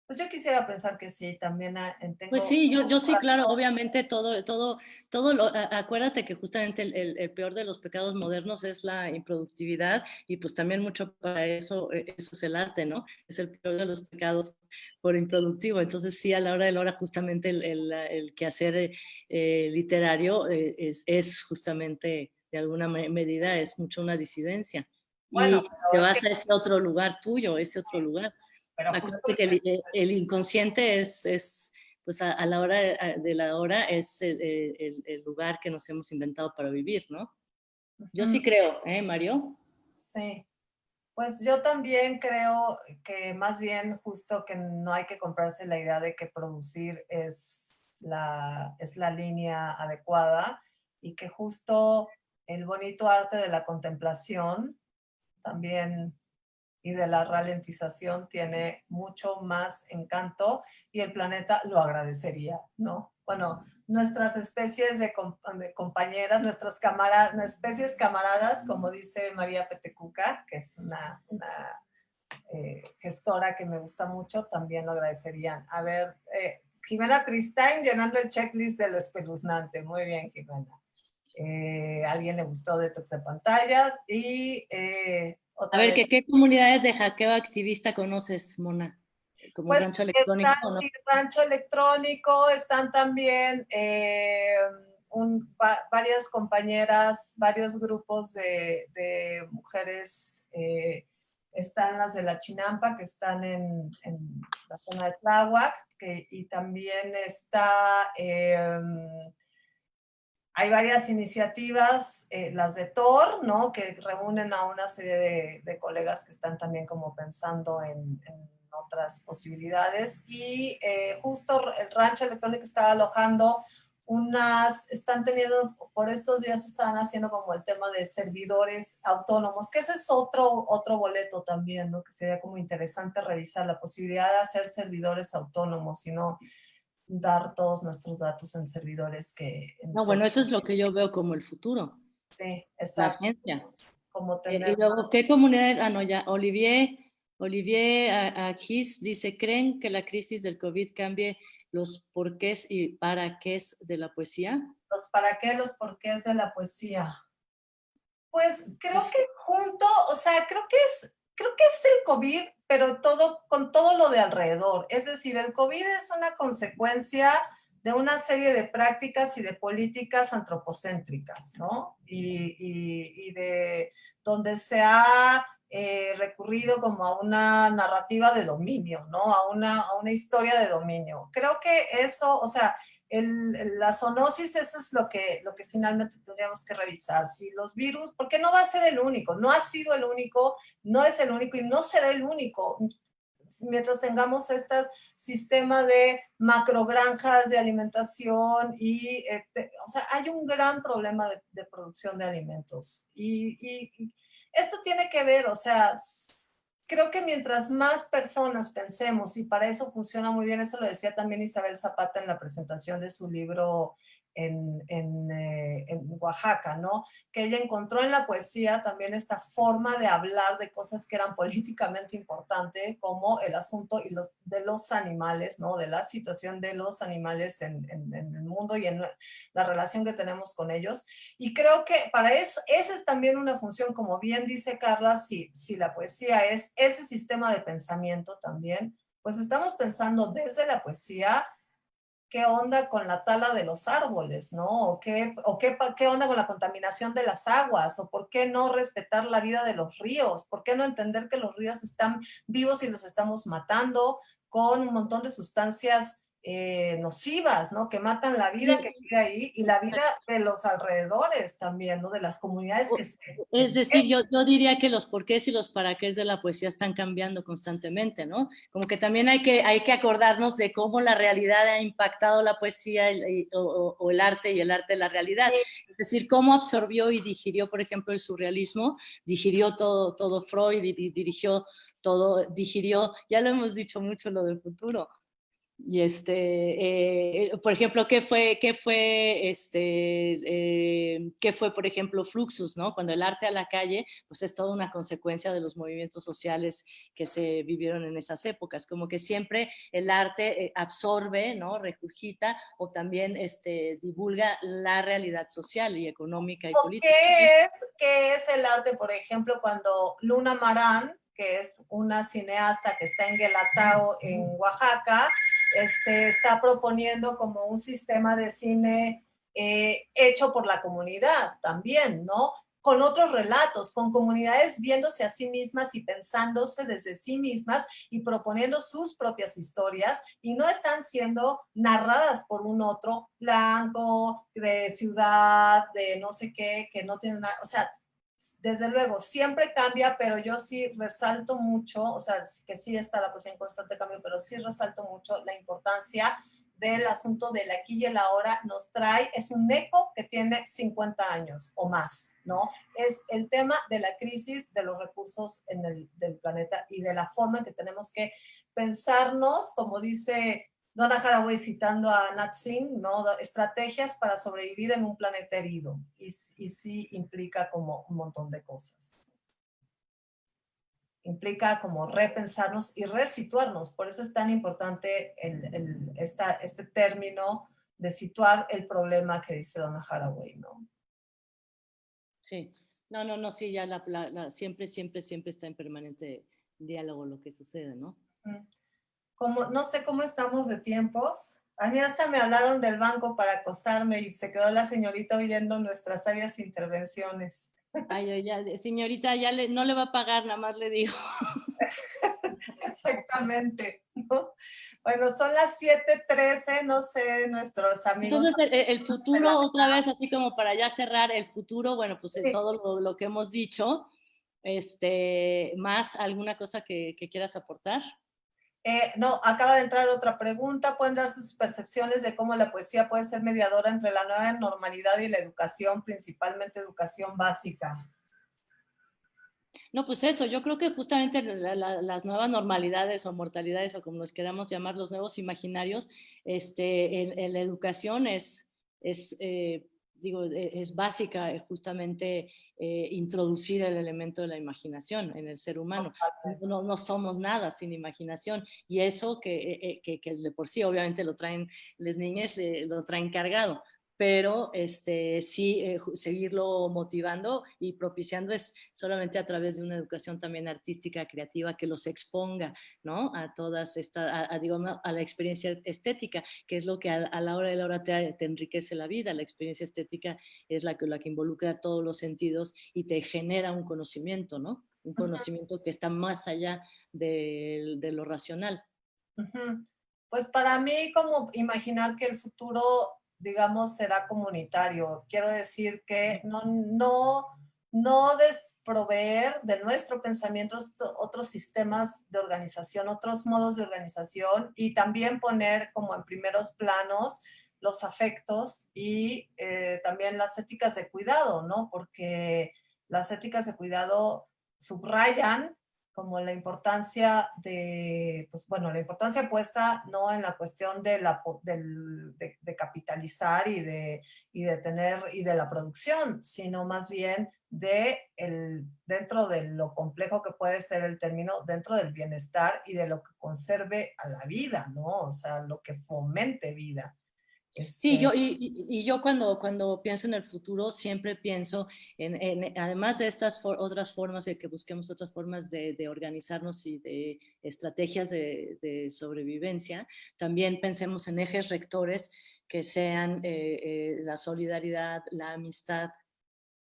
Pues yo quisiera pensar que sí, también Pues tengo... sí, yo sí, claro, obviamente acuérdate que justamente el peor de los pecados modernos es la improductividad y pues también mucho para eso, eso es el arte, ¿no? Es el peor de los pecados por improductivo. Entonces sí, a la hora de la hora justamente el quehacer literario es justamente de alguna medida es mucho una disidencia. Bueno, Y te pero es vas que... a ese otro lugar tuyo, ese otro lugar. Pero justo... Acuérdate que el inconsciente es pues a la hora de la hora es el lugar que nos hemos inventado para vivir, ¿no? Yo sí creo, Mario? Sí, pues yo también creo que más bien justo que no hay que comprarse la idea de que producir es la línea adecuada y que justo el bonito arte de la contemplación también y de la ralentización tiene mucho más encanto y el planeta lo agradecería, ¿no? Bueno, nuestras especies de compañeras, nuestras especies camaradas, como dice María Petecuca, que es una gestora que me gusta mucho, también lo agradecerían. A ver, Jimena Tristain llenando el checklist de lo espeluznante. Muy bien, Jimena. A alguien le gustó Detox de pantallas y a ver, ¿qué comunidades de hackeo activista conoces, Mona? ¿Como pues Rancho Electrónico están, o no? sí, Rancho Electrónico, están también varias compañeras, varios grupos de mujeres, están las de la Chinampa, que están en la zona de Tláhuac, y también hay varias iniciativas, las de Tor, ¿no? Que reúnen a una serie de colegas que están también como pensando en otras posibilidades. Y justo el Rancho Electrónico está alojando están teniendo, por estos días estaban haciendo como el tema de servidores autónomos, que ese es otro boleto también, ¿no? Que sería como interesante revisar la posibilidad de hacer servidores autónomos y no dar todos nuestros datos en servidores que... No, bueno, eso es lo que yo veo como el futuro. Sí, La exacto. agencia. Como Y tener... luego, ¿qué comunidades? Ah, no, ya, Olivier Agis dice, ¿creen que la crisis del COVID cambie los porqués y para qué de la poesía? Los para qué, los porqués de la poesía. Pues creo Pues, que o sea, creo que es el COVID, pero con todo lo de alrededor. Es decir, el COVID es una consecuencia de una serie de prácticas y de políticas antropocéntricas, ¿no? Y de donde se ha recurrido como a una narrativa de dominio, ¿no? A una historia de dominio. Creo que eso, o sea, la zoonosis, eso es lo que finalmente tendríamos que revisar. Si los virus, porque no va a ser el único, no ha sido el único, no es el único y no será el único. Mientras tengamos este sistema de macrogranjas de alimentación o sea, hay un gran problema de producción de alimentos. Y esto tiene que ver, o sea, creo que mientras más personas pensemos, y para eso funciona muy bien, eso lo decía también Isabel Zapata en la presentación de su libro en Oaxaca, ¿no? Que ella encontró en la poesía también esta forma de hablar de cosas que eran políticamente importantes, como el asunto de los animales, ¿no? De la situación de los animales en el mundo y en la relación que tenemos con ellos. Y creo que para eso, esa es también una función, como bien dice Carla, si la poesía es ese sistema de pensamiento también, pues estamos pensando desde la poesía qué onda con la tala de los árboles, ¿no? ¿Qué onda con la contaminación de las aguas? ¿O por qué no respetar la vida de los ríos? ¿Por qué no entender que los ríos están vivos y los estamos matando con un montón de sustancias nocivas, ¿no? Que matan la vida que vive ahí y la vida de los alrededores también, ¿no? De las comunidades que se... Es decir, yo diría que los porqués y los para qué de la poesía están cambiando constantemente, ¿no? Como que también hay que acordarnos de cómo la realidad ha impactado la poesía o el arte y el arte la realidad. Es decir, cómo absorbió y digirió, por ejemplo, el surrealismo, digirió todo Freud y digirió, ya lo hemos dicho mucho lo del futuro. Y por ejemplo, ¿qué fue, por ejemplo, Fluxus, ¿no? Cuando el arte a la calle, pues es toda una consecuencia de los movimientos sociales que se vivieron en esas épocas. Como que siempre el arte absorbe, ¿no? Regurgita o también divulga la realidad social y económica y política. ¿Qué es el arte, por ejemplo, cuando Luna Marán, que es una cineasta que está en Guelatao, en Oaxaca, está proponiendo como un sistema de cine hecho por la comunidad también, ¿no? Con otros relatos, con comunidades viéndose a sí mismas y pensándose desde sí mismas y proponiendo sus propias historias y no están siendo narradas por un otro blanco, de ciudad, de no sé qué, que no tiene nada, o sea, desde luego, siempre cambia, pero yo sí resalto mucho, o sea, que sí está la poesía en constante cambio, pero sí resalto mucho la importancia del asunto del aquí y el ahora nos trae, es un eco que tiene 50 años o más, ¿no? Es el tema de la crisis de los recursos del planeta y de la forma en que tenemos que pensarnos, como dice Donna Haraway citando a Nat Singh, ¿no? Estrategias para sobrevivir en un planeta herido. Y sí implica como un montón de cosas. Implica como repensarnos y resituarnos. Por eso es tan importante este término de situar el problema que dice Donna Haraway, ¿no? Sí. No, sí, ya siempre está en permanente diálogo lo que sucede, ¿no? Como, no sé cómo estamos de tiempos. A mí hasta me hablaron del banco para acosarme y se quedó la señorita oyendo nuestras sabias intervenciones. Ay, ya, señorita, no le va a pagar, nada más le digo. Exactamente, ¿no? Bueno, son las 7:13, no sé, nuestros amigos. Entonces, el futuro, otra vez, así como para ya cerrar, el futuro, bueno, pues sí. Todo lo que hemos dicho, ¿más alguna cosa que quieras aportar? No, acaba de entrar otra pregunta. ¿Pueden dar sus percepciones de cómo la poesía puede ser mediadora entre la nueva normalidad y la educación, principalmente educación básica? No, pues eso, yo creo que justamente las nuevas normalidades o mortalidades, o como los queramos llamar, los nuevos imaginarios, en la educación es básica justamente introducir el elemento de la imaginación en el ser humano. No somos nada sin imaginación, y eso que de por sí obviamente lo traen las niñas, lo traen cargado, pero sí seguirlo motivando y propiciando es solamente a través de una educación también artística, creativa, que los exponga, ¿no? A todas estas, digamos, a la experiencia estética, que es lo que a la hora de la hora te enriquece la vida. La experiencia estética es la que involucra todos los sentidos y te genera un conocimiento, ¿no? Un conocimiento que está más allá de lo racional. Pues para mí, como imaginar que el futuro, digamos, será comunitario. Quiero decir que no desproveer de nuestro pensamiento otros sistemas de organización, otros modos de organización, y también poner como en primeros planos los afectos y también las éticas de cuidado, ¿no? Porque las éticas de cuidado subrayan como la importancia de, pues bueno, la importancia puesta no en la cuestión de, de capitalizar y de tener, y de la producción, sino más bien de dentro de lo complejo que puede ser el término, dentro del bienestar y de lo que conserve a la vida, ¿no? O sea, lo que fomente vida. Sí, y yo cuando pienso en el futuro siempre pienso además de estas otras formas de que busquemos otras formas de organizarnos y de estrategias de sobrevivencia, también pensemos en ejes rectores que sean la solidaridad, la amistad,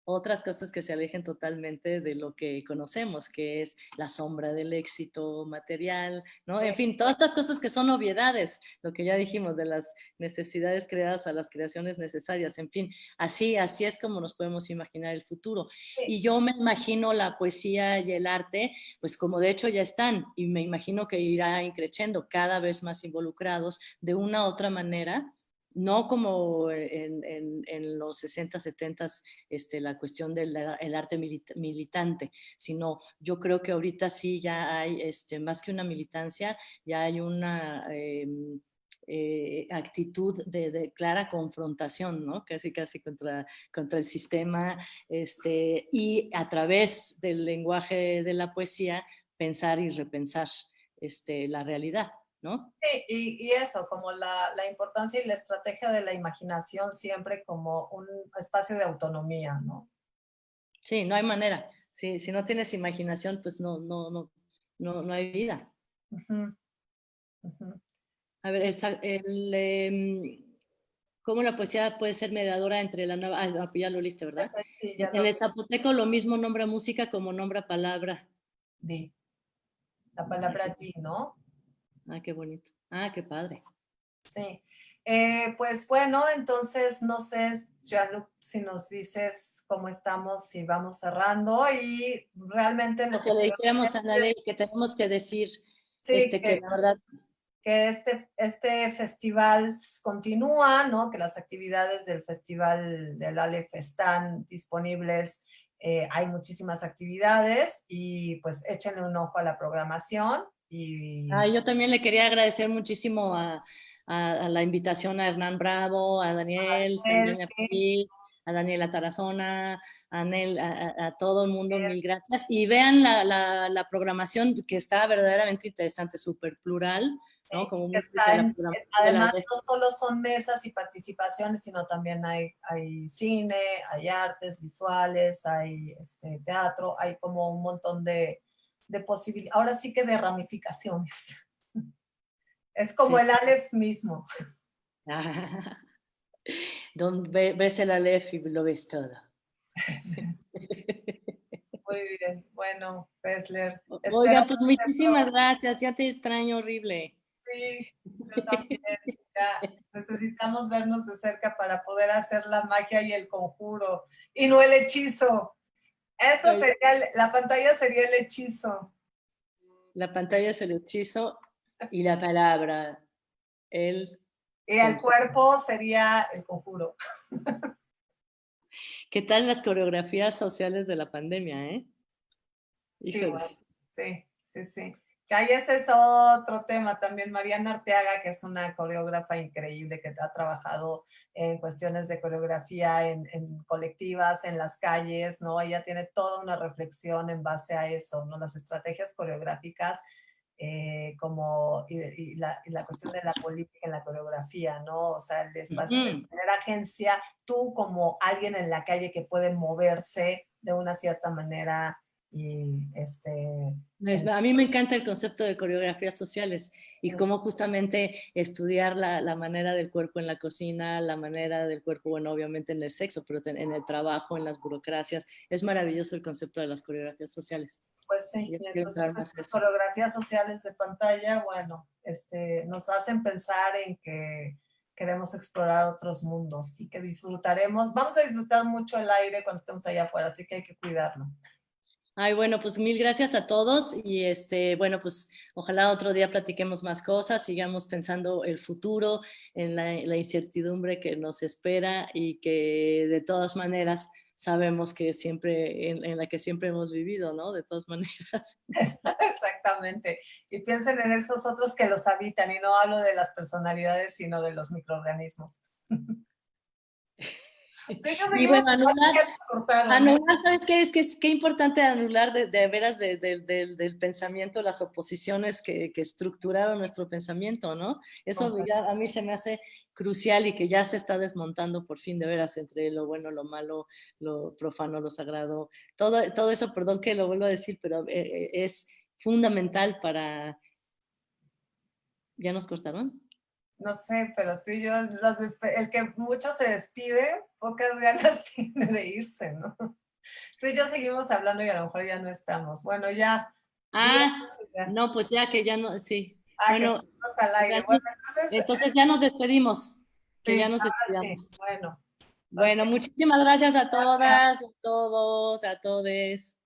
otras cosas que se alejen totalmente de lo que conocemos, que es la sombra del éxito material, ¿no? En fin, todas estas cosas que son obviedades, lo que ya dijimos de las necesidades creadas a las creaciones necesarias, en fin, así es como nos podemos imaginar el futuro. Y yo me imagino la poesía y el arte, pues como de hecho ya están, y me imagino que irá creciendo cada vez más involucrados de una u otra manera, no como en los 60, 70, la cuestión del arte militante, sino yo creo que ahorita sí ya hay, más que una militancia, ya hay una actitud de clara confrontación, ¿no? Casi contra el sistema, y a través del lenguaje de la poesía, pensar y repensar la realidad, ¿no? Sí, y eso, como la importancia y la estrategia de la imaginación siempre como un espacio de autonomía, ¿no? Sí, no hay manera. Sí, si no tienes imaginación, pues no hay vida. Uh-huh. Uh-huh. A ver, ¿cómo la poesía puede ser mediadora entre la nueva... Ah, ya lo leíste, ¿verdad? Sí, en el zapoteco lo mismo nombra música como nombra palabra. Di. La palabra di, ¿no? Ah, qué bonito. Ah, qué padre. Sí. Pues bueno, entonces no sé, Jean-Luc, si nos dices cómo estamos, si vamos cerrando y realmente lo que... le dijéramos a Nale que tenemos que decir sí, que la verdad... que este festival continúa, ¿no? Que las actividades del Festival del Aleph están disponibles. Hay muchísimas actividades y pues échenle un ojo a la programación. Yo también le quería agradecer muchísimo a la invitación a Hernán Bravo, a Daniel, también a Daniela Tarazona, a Anel, a todo el mundo, mil gracias. Y vean la programación que está verdaderamente interesante, súper plural, ¿no? Como música, además, no solo son mesas y participaciones, sino también hay cine, hay artes visuales, hay teatro, hay como un montón de posibilidades. Ahora sí que de ramificaciones. Es como el Aleph mismo. Ves el Aleph y lo ves todo. Muy bien, bueno, Bessler. Oiga, pues muchísimas gracias, ya te extraño horrible. Sí, yo también. Ya necesitamos vernos de cerca para poder hacer la magia y el conjuro, y no el hechizo. Esto sería, la pantalla sería el hechizo. La pantalla es el hechizo y la palabra, el... Y el cuerpo sería el conjuro. ¿Qué tal las coreografías sociales de la pandemia, Sí, bueno, sí. Que ahí ese es otro tema también. Mariana Arteaga, que es una coreógrafa increíble que ha trabajado en cuestiones de coreografía en colectivas, en las calles, ¿no? Ella tiene toda una reflexión en base a eso, ¿no? Las estrategias coreográficas y la cuestión de la política en la coreografía, ¿no? O sea, el espacio de tener agencia, tú como alguien en la calle que puede moverse de una cierta manera. Y a mí me encanta el concepto de coreografías sociales y cómo justamente estudiar la manera del cuerpo en la cocina, la manera del cuerpo, bueno, obviamente en el sexo, pero en el trabajo, en las burocracias. Es maravilloso el concepto de las coreografías sociales. Pues sí, y entonces estas coreografías sociales de pantalla, bueno, nos hacen pensar en que queremos explorar otros mundos y que disfrutaremos, vamos a disfrutar mucho el aire cuando estemos allá afuera, así que hay que cuidarlo. Ay, bueno, pues mil gracias a todos y bueno, pues ojalá otro día platiquemos más cosas, sigamos pensando el futuro, en la incertidumbre que nos espera y que de todas maneras sabemos que siempre, en la que siempre hemos vivido, ¿no? De todas maneras. Exactamente. Y piensen en esos otros que los habitan, y no hablo de las personalidades, sino de los microorganismos. Y bueno, anular, ¿sabes qué? Es que qué importante anular de veras del pensamiento, las oposiciones que estructuraron nuestro pensamiento, ¿no? Eso ya a mí se me hace crucial y que ya se está desmontando por fin de veras entre lo bueno, lo malo, lo profano, lo sagrado. Todo eso, perdón que lo vuelvo a decir, pero es fundamental para... ¿Ya nos cortaron? No sé, pero tú y yo, el que mucho se despide, pocas ganas tiene de irse, ¿no? Tú y yo seguimos hablando y a lo mejor ya no estamos. Bueno, ya. No, pues ya que ya no, sí. Bueno, que al aire. Bueno, entonces ya nos despedimos. Que sí, ya nos despedamos. Sí, bueno. Bueno, muchísimas gracias a todas, a todos, a todes.